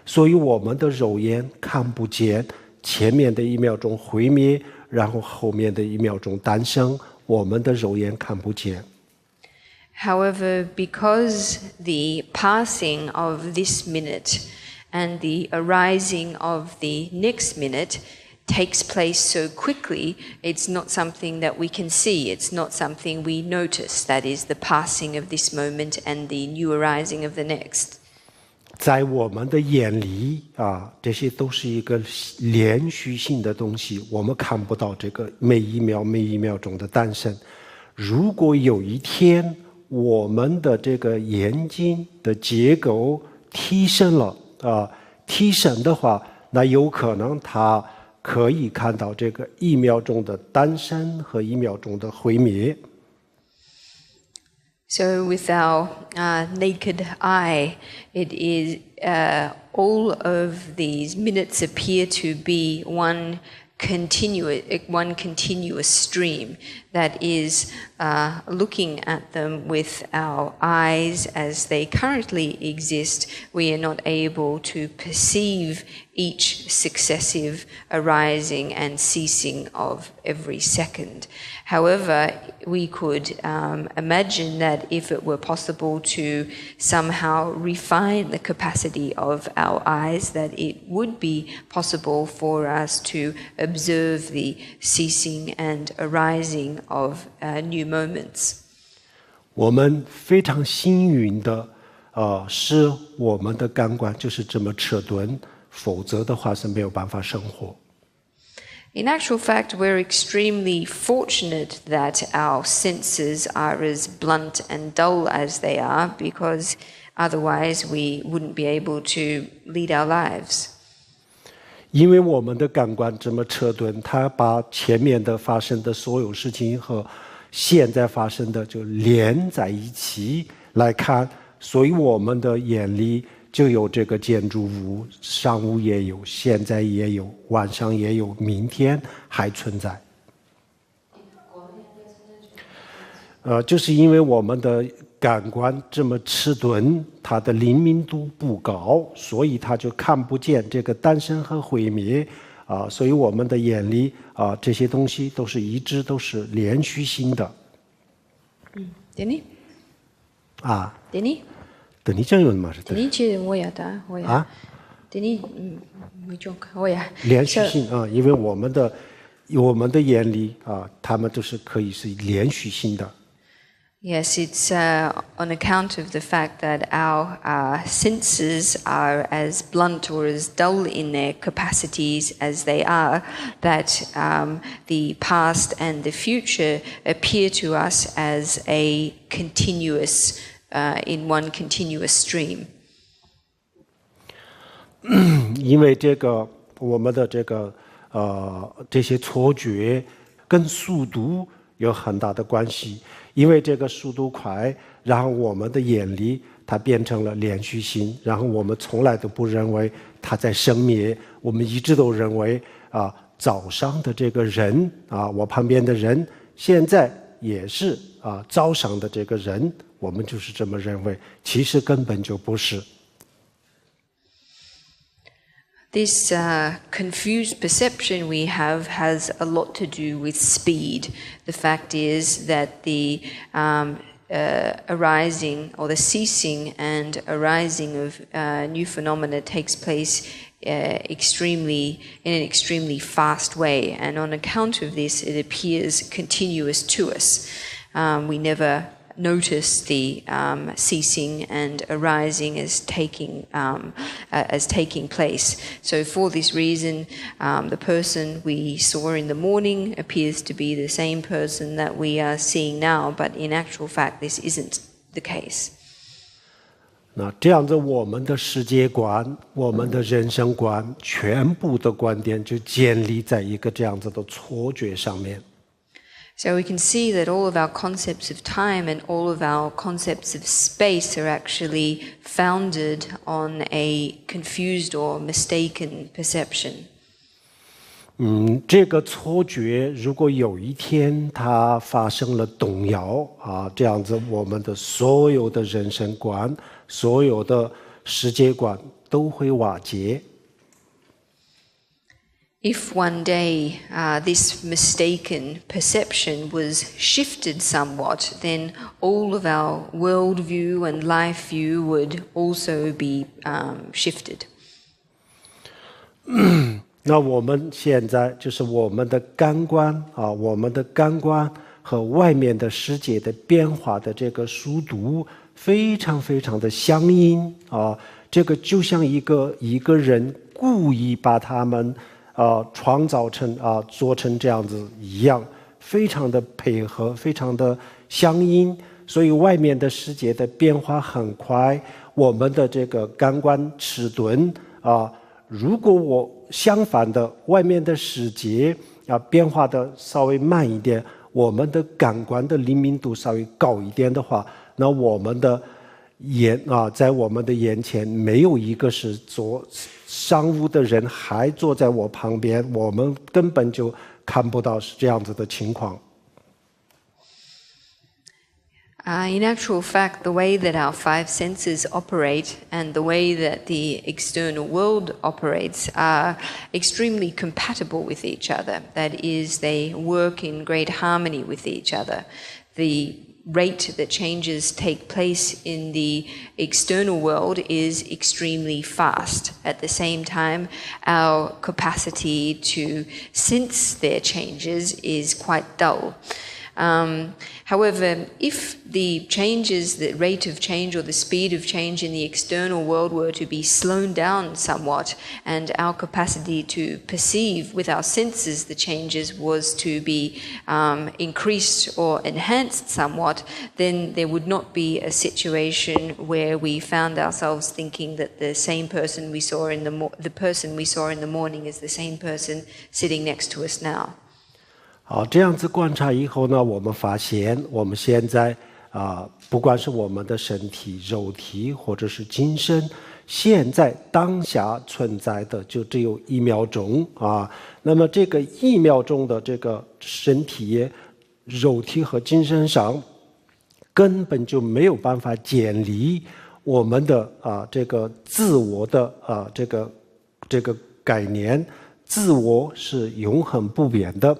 S1: 所以我们的肉眼看不见前面的1秒钟毁灭，然后后面的1秒钟诞生，我们的肉眼看不见。
S2: However, because the passing of this minute and the arising of the next minute takes place so quickly, it's not something that we can see, it's not something we notice, that is the passing of this moment and the new arising of the next.
S1: 在我们的眼里这些都是一个连续性的东西，我们看不到这个每1秒钟的诞生。如果有一天我们的这个眼睛的结构提升了提升的话，那有可能它可以看到这个1秒钟的诞生和1秒钟的毁灭。
S2: So with our naked eye, it is all of these minutes appear to be one continuous stream, that is looking at them with our eyes as they currently exist. We are not able to perceive each successive arising and ceasing of every second. However, we could imagine that if it were possible to somehow refine the capacity of our eyes, that it would be possible for us to observe the ceasing and arising of new moments.
S1: 我们非常幸运的，是我们的感官就是这么迟钝，否则的话是没有办法生活。
S2: In actual fact, we're extremely fortunate that our senses are as blunt and dull as they are, because otherwise we wouldn't be able to lead our lives.
S1: 因为我们的感官这么迟钝，它把前面的发生的所有事情和现在发生的就连在一起来看，所以我们的眼里就有这个建筑物，上午也有，现在也有，晚上也有，明天还存在。就是因为我们的感官这么迟钝，它的灵敏度不高，所以它就看不见这个诞生和毁灭。所以我们的眼里这些东西都是一直都是连续性的。
S2: 되니? 되니?
S1: 되니 정도는 말이죠.
S2: 되니 뭐야다? 뭐야? 되니 뭐야?
S1: 连续性因为我们的眼里它们都是可以是连续性的。
S2: Yes, it's on account of the fact that our senses are as blunt or as dull in their capacities as they are, that the past and the future appear to us as a continuous, in one continuous stream.
S1: 因为这个我们的这些错觉跟速度有很大的关系。因为这个速度快，然后我们的眼里它变成了连续性，然后我们从来都不认为它在生灭，我们一直都认为早上的这个人我旁边的人现在也是早上的这个人，我们就是这么认为，其实根本就不是。
S2: This confused perception we have has a lot to do with speed. The fact is that the arising or the ceasing and arising of new phenomena takes place in an extremely fast way, and on account of this, it appears continuous to us. We never notice the ceasing and arising as taking place. So for this reason, the person we saw in the morning appears to be the same person that we are seeing now, but in actual fact, this isn't the case.
S1: 那这样子，我们的世界观、我们的人生观，全部的观点就建立在一个这样子的错觉上面。
S2: So we can see that all of our concepts of time and all of our concepts of space are actually founded on a confused or mistaken perception.
S1: 这个错觉如果有一天它发生了动摇这样子我们的所有的人生观、所有的世界观都会瓦解。
S2: If one day this mistaken perception was shifted somewhat, then all of our worldview and life view would also be shifted.
S1: 那我们现在就是我们的感官我们的感官和外面的世界的变化的这个速度非常非常的相应这个就像一个人故意把他们创造成做成这样子一样，非常的配合，非常的相应，所以外面的世界的变化很快，我们的这个感官迟钝如果我相反的，外面的世界变化的稍微慢一点，我们的感官的灵敏度稍微高一点的话，那我们的在我们的眼前没有一个是做商务的人还坐在我旁边，我们根本就看不到是这样子的情况。
S2: In actual fact, the way that our five senses operate and the way that the external world operates are extremely compatible with each other. That is, they work in great harmony with each other. The rate that changes take place in the external world is extremely fast. At the same time, our capacity to sense their changes is quite dull. However, if the changes, the rate of change or the speed of change in the external world were to be slowed down somewhat, and our capacity to perceive with our senses the changes was to be increased or enhanced somewhat, then there would not be a situation where we found ourselves thinking that the same person we saw in the person we saw in the morning is the same person sitting next to us now.
S1: 好，这样子观察以后呢，我们发现我们现在不管是我们的身体、肉体或者是精神，现在当下存在的就只有1秒钟啊。那么这个1秒钟的这个身体、肉体和精神上，根本就没有办法建立我们的这个自我的这个概念。自我是永恒不变的。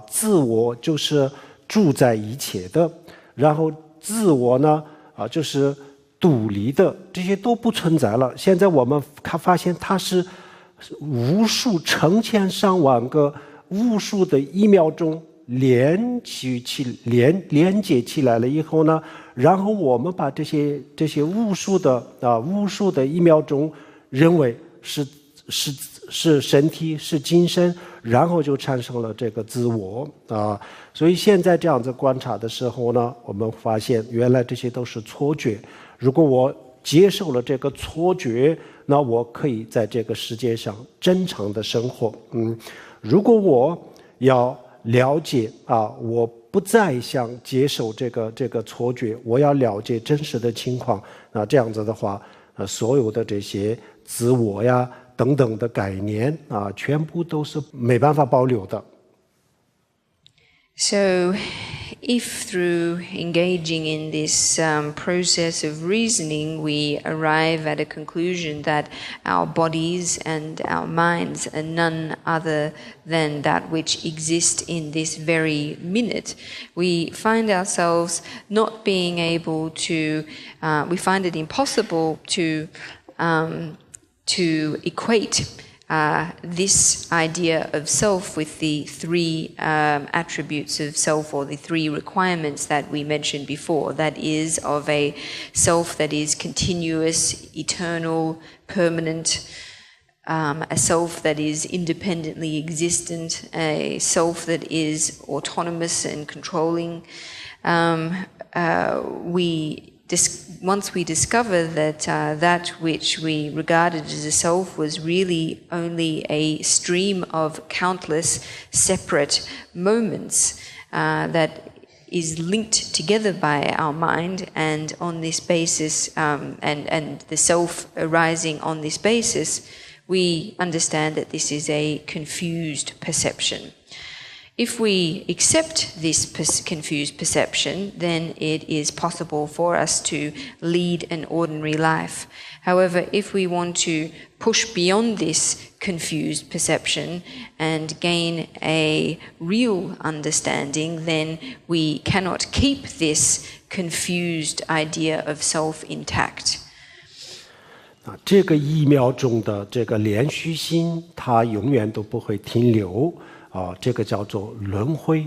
S1: 自我就是住在一切的，然后自我呢，就是独立的，这些都不存在了。现在我们发现它是无数成千上万个无数的1秒钟连接起来了以后呢，然后我们把这些无数的1秒钟认为是身体是精神，然后就产生了这个自我所以现在这样子观察的时候呢，我们发现原来这些都是错觉。如果我接受了这个错觉，那我可以在这个世界上正常的生活。如果我要了解我不再想接受这个错觉，我要了解真实的情况，那这样子的话，所有的这些自我呀等等的概念全部都是没办法保留的。
S2: So, if through engaging in this process of reasoning we arrive at a conclusion that our bodies and our minds are none other than that which exist in this very minute, we find ourselves not being able to, we find it impossible to equate this idea of self with the three attributes of self, or the three requirements that we mentioned before. That is, of a self that is continuous, eternal, permanent, a self that is independently existent, a self that is autonomous and controlling. Once we discover that that which we regarded as a self was really only a stream of countless separate moments that is linked together by our mind, and on this basis, and the self arising on this basis, we understand that this is a confused perception. If we accept this confused perception, then it is possible for us to lead an ordinary life. However, if we want to push beyond this confused perception and gain a real understanding, then we cannot keep this confused idea of self intact.
S1: 这个1秒钟的这个连续性，它永远都不会停留。这个叫做轮回。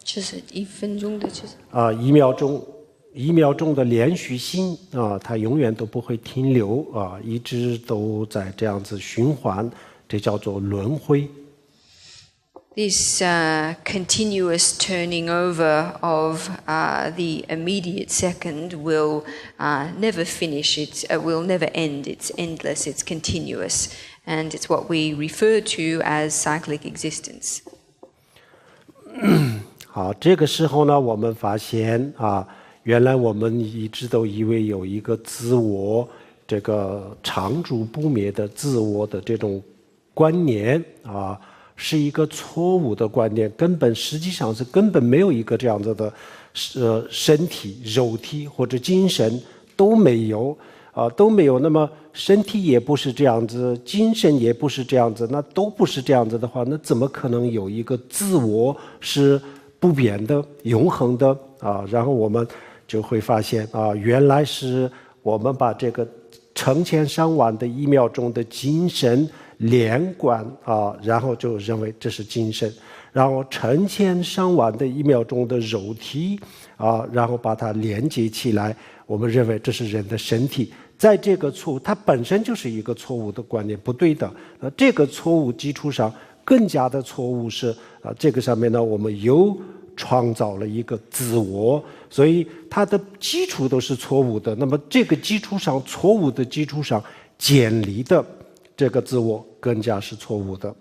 S2: 就是1分钟的，就是
S1: 1秒钟的连续性它永远都不会停留一直都在这样子循环，这叫做轮回。
S2: This continuous turning over of the immediate second will never finish. It will never end. It's endless. It's continuous. And it's what we refer to as cyclic existence.
S1: 好，这个时候呢，我们发现原来我们一直都以为有一个自我，这个常住不灭的自我的这种观念是一个错误的观念，实际上是根本没有一个这样子的身体、肉体或者精神都没有都没有。那么身体也不是这样子，精神也不是这样子，那都不是这样子的话，那怎么可能有一个自我是不变的、永恒的然后我们就会发现原来是我们把这个成千上万的1秒钟的精神连贯然后就认为这是精神，然后成千上万的1秒钟的肉体然后把它连接起来，我们认为这是人的身体。在这个错误，它本身就是一个错误的观念，不对的。这个错误基础上，更加的错误是这个上面呢，我们又创造了一个自我，所以它的基础都是错误的。那么这个基础上，错误的基础上建立的这个自我更加是错误的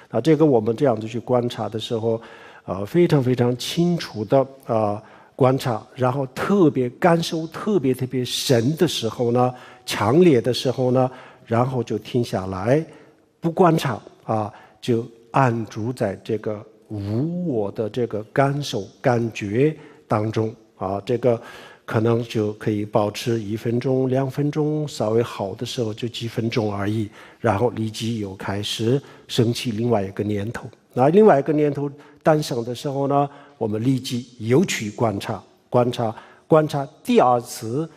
S1: 那这个我们这样子去观察的时候非常非常清楚的观察，然后特别感受特别深的时候呢，强烈的时候呢，然后就停下来不观察就安住在这个无我的这个感受感觉当中这个可能就可以保持1分钟2分钟，稍微好的时候就几分钟而已，然后立即又开始升起另外一个念头。那另外一个念头诞生的时候呢，我们立即又去观察第2次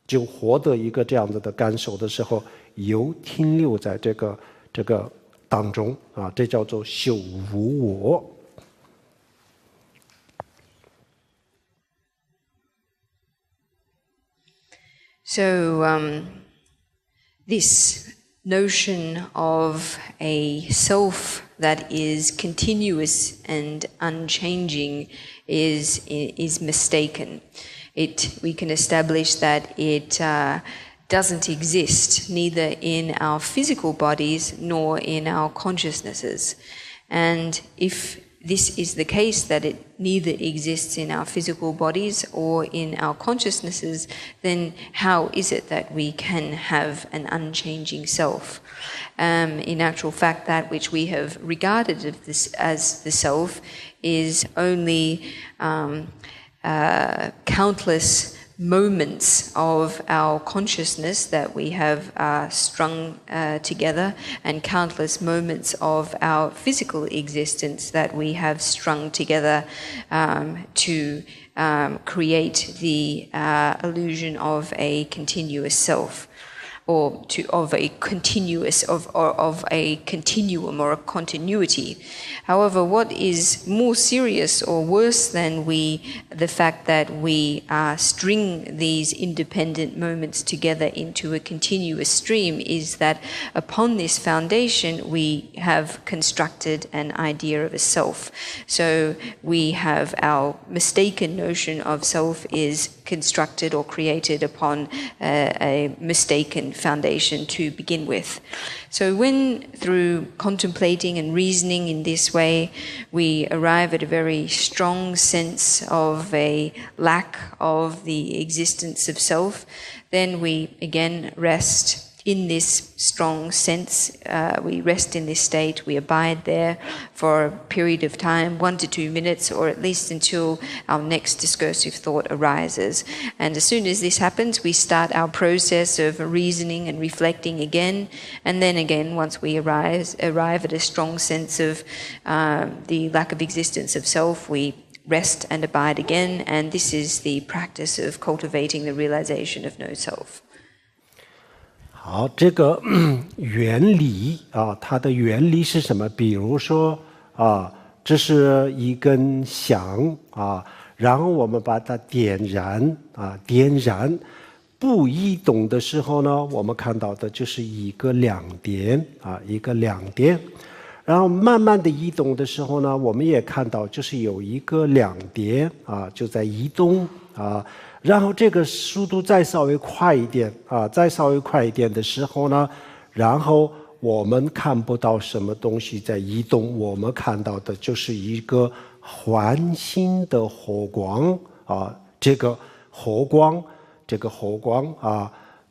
S1: 就获得一个这样子的感受的时候，又停留在这个当中这叫做修无我。
S2: So this notion of a self that is continuous and unchanging is mistaken. We can establish that it doesn't exist neither in our physical bodies nor in our consciousnesses. And if this is the case, that it neither exists in our physical bodies or in our consciousnesses, then how is it that we can have an unchanging self? In actual fact, that which we have regarded as the self is only countless moments of our consciousness that we have strung together, and countless moments of our physical existence that we have strung together to create the illusion of a continuous self, or of a continuum or a continuity. However, what is more serious or worse than the fact that we string these independent moments together into a continuous stream is that upon this foundation we have constructed an idea of a self. So we have our mistaken notion of self is constructed or created upon a mistaken foundation to begin with. So when, through contemplating and reasoning in this way, we arrive at a very strong sense of a lack of the existence of self, then we again rest in this strong sense. We rest in this state, we abide there for a period of time, 1 to 2 minutes, or at least until our next discursive thought arises. And as soon as this happens, we start our process of reasoning and reflecting again, and then again, once we arrive at a strong sense of the lack of existence of self, we rest and abide again, and this is the practice of cultivating the realization of no self.
S1: 好，这个原理它的原理是什么？比如说这是一根香然后我们把它点燃不移动的时候呢，我们看到的就是一个亮点然后慢慢的移动的时候呢，我们也看到就是有一个亮点就在移动然后这个速度再稍微快一点的时候呢，然后我们看不到什么东西在移动，我们看到的就是一个环形的火光这个火光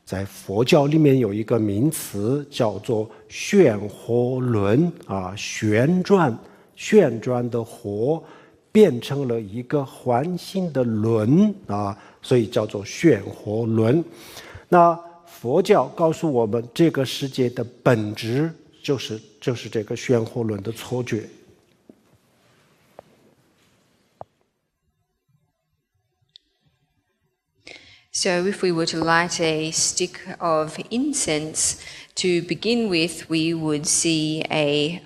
S1: 在佛教里面有一个名词叫做旋活轮啊，旋转的活变成了一个环形的轮啊，所以叫做旋活轮。那佛教告诉我们，这个世界的本质就是这个旋活轮的错觉。
S2: So if we were to light a stick of incense, to begin with, we would see a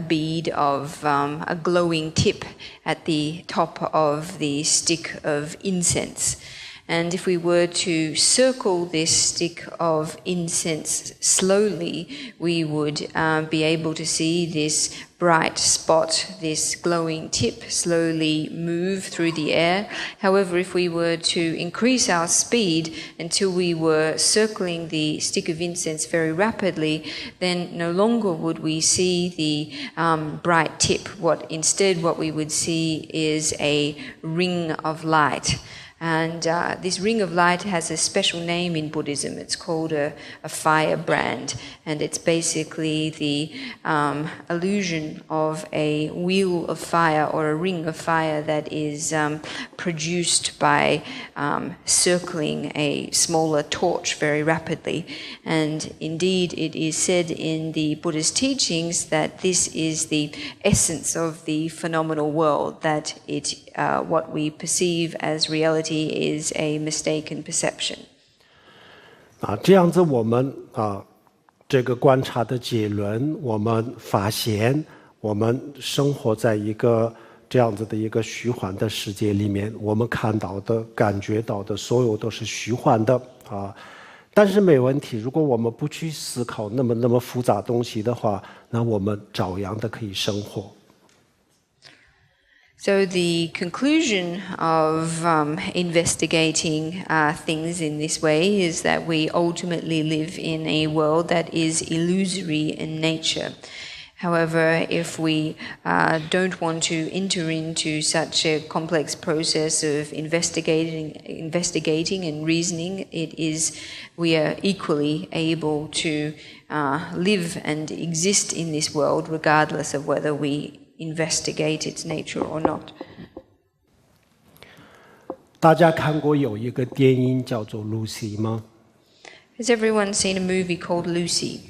S2: bead of a glowing tip at the top of the stick of incense. And if we were to circle this stick of incense slowly, we would be able to see this bright spot, this glowing tip, slowly move through the air. However, if we were to increase our speed until we were circling the stick of incense very rapidly, then no longer would we see the bright tip. Instead, what we would see is a ring of light. And this ring of light has a special name in Buddhism. It's called a firebrand, and it's basically the illusion of a wheel of fire or a ring of fire that is produced by circling a smaller torch very rapidly. And indeed, it is said in the Buddhist teachings that this is the essence of the phenomenal world, that what we perceive as reality is a mistaken perception.
S1: 这样子我们这个观察的结论，我们发现我们生活在一个这样子的一个虚幻的世界里面，我们看到的、感觉到的，所有都是虚幻的但是没问题，如果我们不去思考那么复杂东西的话，那我们照样的可以生活。
S2: So the conclusion of investigating things in this way is that we ultimately live in a world that is illusory in nature. However, if we don't want to enter into such a complex process of investigating and reasoning, we are equally able to live and exist in this world regardless of whether we investigate its nature or not.
S1: 大家看过有一个电影叫做《Lucy》吗？
S2: Has everyone seen a movie called Lucy?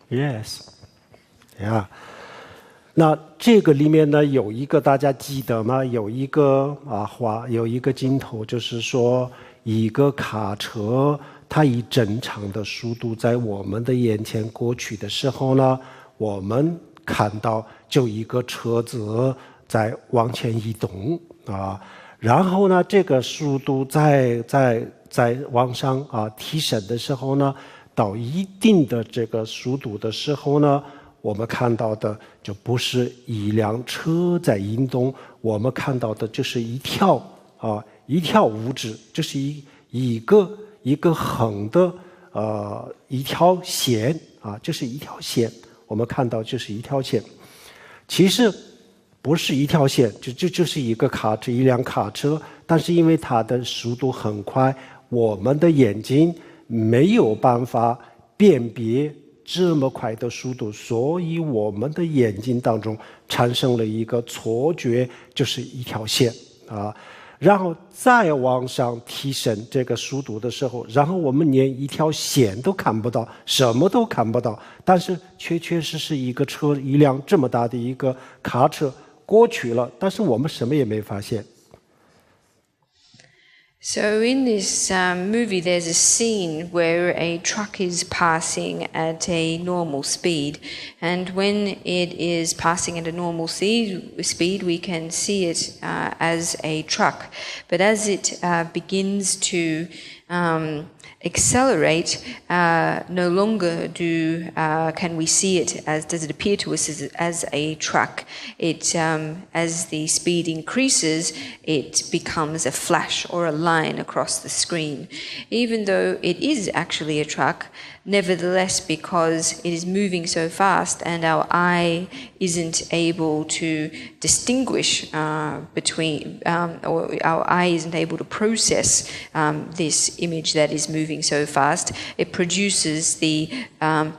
S1: Yes. Yeah. 那这个里面呢，有一个大家记得吗？有一个有一个镜头，就是说一个卡车，它以正常的速度在我们的眼前过去的时候呢，我们看到就一个车子在往前移动然后呢，这个速度在往上提升的时候呢，到一定的这个速度的时候呢，我们看到的就不是一辆车在移动，我们看到的就是一条物质，就是一个横的一条线就是一条线。我们看到就是一条线，其实不是一条线，就是一辆卡车，但是因为它的速度很快，我们的眼睛没有办法辨别这么快的速度，所以我们的眼睛当中产生了一个错觉，就是一条线然后再往上提升这个速度的时候，然后我们连一条线都看不到，什么都看不到，但是确实是一辆这么大的一个卡车过去了，但是我们什么也没发现。
S2: So in this movie, there's a scene where a truck is passing at a normal speed, and when it is passing at a normal speed, we can see it as a truck. But as it begins to accelerate, no longer can we see it does it appear to us as a truck. As the speed increases, it becomes a flash or a light line across the screen. Even though it is actually a truck, nevertheless, because it is moving so fast and our eye isn't able to distinguish between, or our eye isn't able to process this image that is moving so fast, it produces the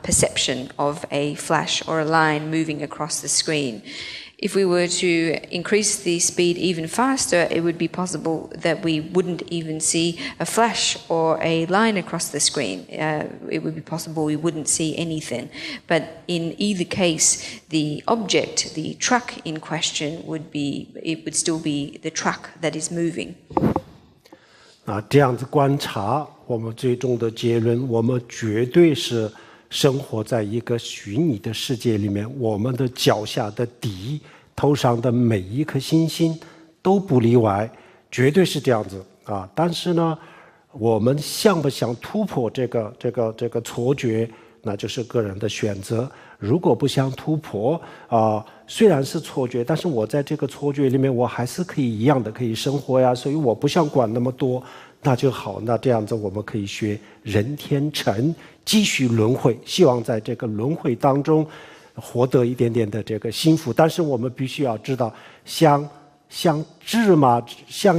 S2: perception of a flash or a line moving across the screen. If we were to increase the speed even faster, it would be possible that we wouldn't even see a flash or a line across the screen. It would be possible we wouldn't see anything. But in either case, the object, the truck in question, it would still be the truck that is moving.
S1: 这样子观察，我们最终的结论，我们绝对是生活在一个虚拟的世界里面，我们的脚下的底，头上的每一颗星星都不例外，绝对是这样子啊。但是呢，我们想不想突破这个错觉，那就是个人的选择。如果不想突破虽然是错觉，但是我在这个错觉里面，我还是可以一样的可以生活呀，所以我不想管那么多，那就好。那这样子我们可以学人天成，继续轮回，希望在这个轮回当中获得一点点的这个幸福。但是我们必须要知道，像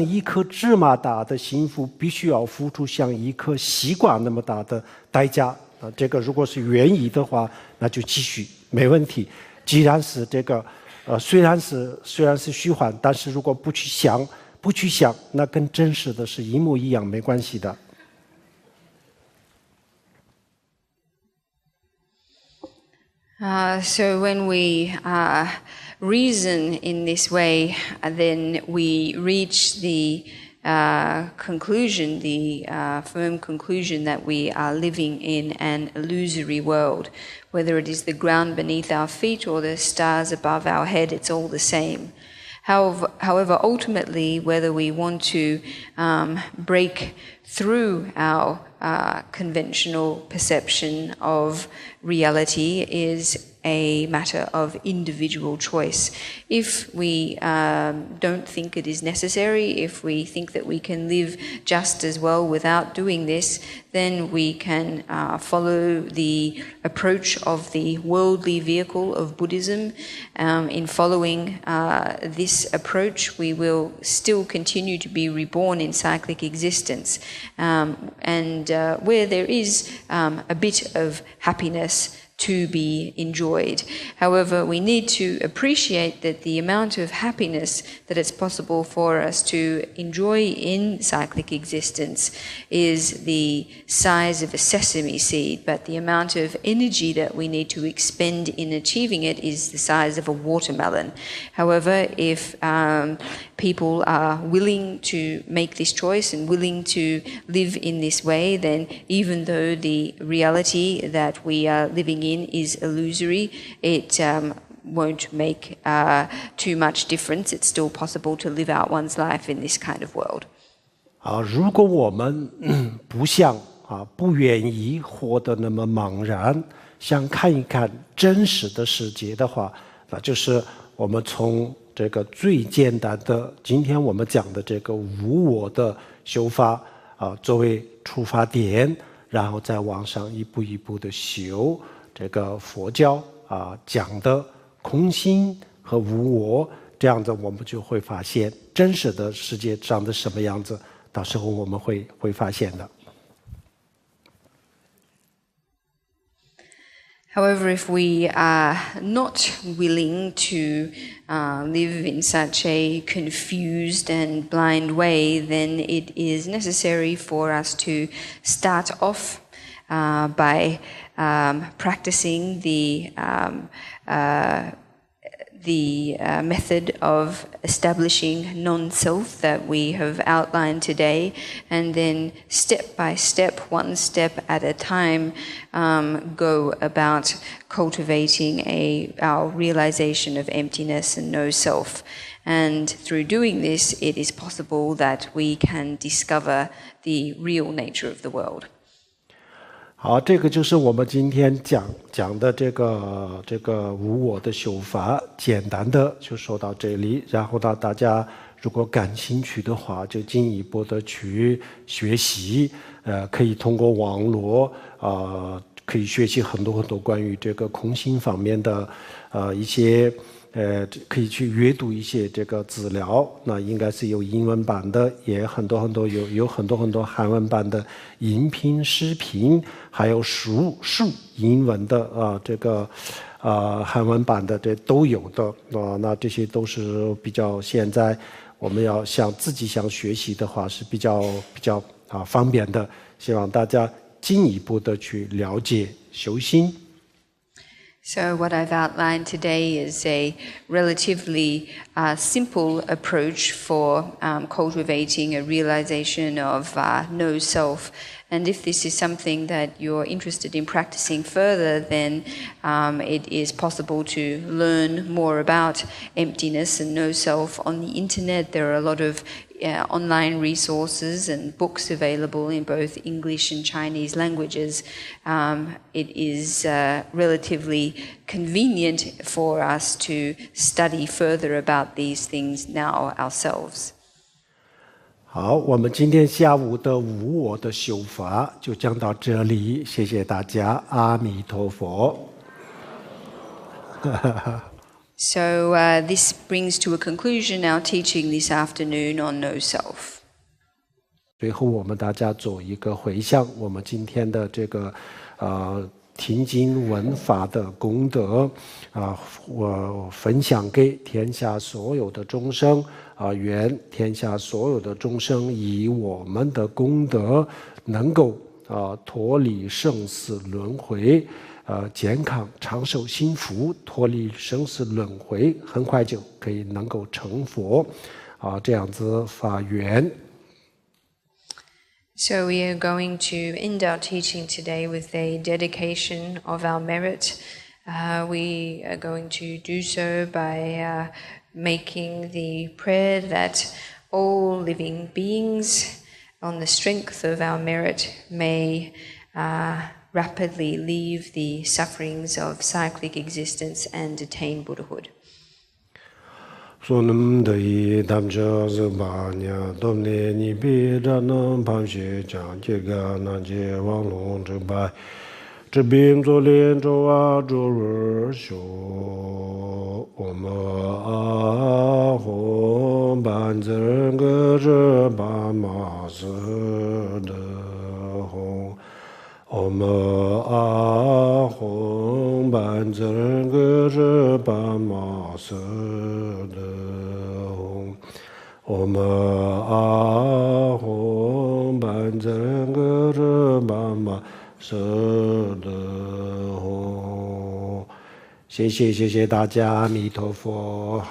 S1: 一颗芝麻大的幸福，必须要付出像一颗西瓜那么大的代价。这个如果是愿意的话，那就继续没问题。既然是这个虽然是虚幻，但是如果不去想，那跟真实的是一模一样，没关系的。
S2: So when we reason in this way, then we reach the conclusion, the firm conclusion that we are living in an illusory world. Whether it is the ground beneath our feet or the stars above our head, it's all the same. However, ultimately, whether we want to break through our conventional perception of reality is a matter of individual choice. If we don't think it is necessary, if we think that we can live just as well without doing this, then we can follow the approach of the worldly vehicle of Buddhism. In following this approach, we will still continue to be reborn in cyclic existence. And where there is a bit of happiness to be enjoyed. However, we need to appreciate that the amount of happiness that it's possible for us to enjoy in cyclic existence is the size of a sesame seed, but the amount of energy that we need to expend in achieving it is the size of a watermelon. However, if people are willing to make this choice and willing to live in this way, then even though the reality that we are living in is illusory, it won't make too much difference. It's still possible to live out one's life in this kind of world.
S1: 如果我们不愿意活得那么茫然，想看一看真实的世界的话，那就是我们从这个最简单的今天我们讲的这个无我的修法作为出发点，然后再往上一步一步的修这个佛教讲的空性和无我，这样子我们就会发现真实的世界长得什么样子，到时候我们会发现的。
S2: However, if we are not willing to live in such a confused and blind way, then it is necessary for us to start off by practicing the method of establishing non-self that we have outlined today, and then step by step, one step at a time, go about cultivating our realization of emptiness and no self. And through doing this, it is possible that we can discover the real nature of the world.
S1: 好，这个就是我们今天讲的这个无我的修法，简单的就说到这里。然后呢，大家如果感兴趣的话，就进一步的去学习，可以通过网络可以学习很多关于这个空性方面的一些可以去阅读一些这个资料，那应该是有英文版的，也有很多韩文版的音频、视频，还有书英文的这个韩文版的这都有的那这些都是比较现在我们要自己想学习的话是比较方便的，希望大家进一步的去了解修心。
S2: So what I've outlined today is a relatively simple approach for cultivating a realization of no self. And if this is something that you're interested in practicing further, then it is possible to learn more about emptiness and no self on the internet. There are a lot of online resources and books available in both English and Chinese languages. It is relatively convenient for us to study further about these things now ourselves.
S1: 好，我们今天下午的无我的修法就讲到这里，谢谢大家，阿弥陀佛。
S2: So this brings to a conclusion our teaching this afternoon on no self.
S1: 最后我们大家做一个回向，我们今天的这个听经闻法的功德我分享给天下所有的众生愿天下所有的众生以我们的功德能够脱离生死轮回健康长寿幸福，脱离生死轮回，很快就可以能够成佛这样子发愿。
S2: So we are going to end our teaching today with a dedication of our merit. We are going to do so by making the prayer that all living beings, on the strength of our merit, may rapidly leave the sufferings of cyclic existence and attain Buddhahood.
S1: Sonam dai damja zubanya domne ni bi ranam pamshe chang jirga na je wang long zhe bai zhe bim zo lian zhou a zhou ru xiu om a hong ban zhen ge zhe ba ma zi de hong om a hong ban zhen ge zhe ba ma zi de Om a hong ban zhen ge zhe ba ma se de hong 谢谢大家，阿弥陀佛。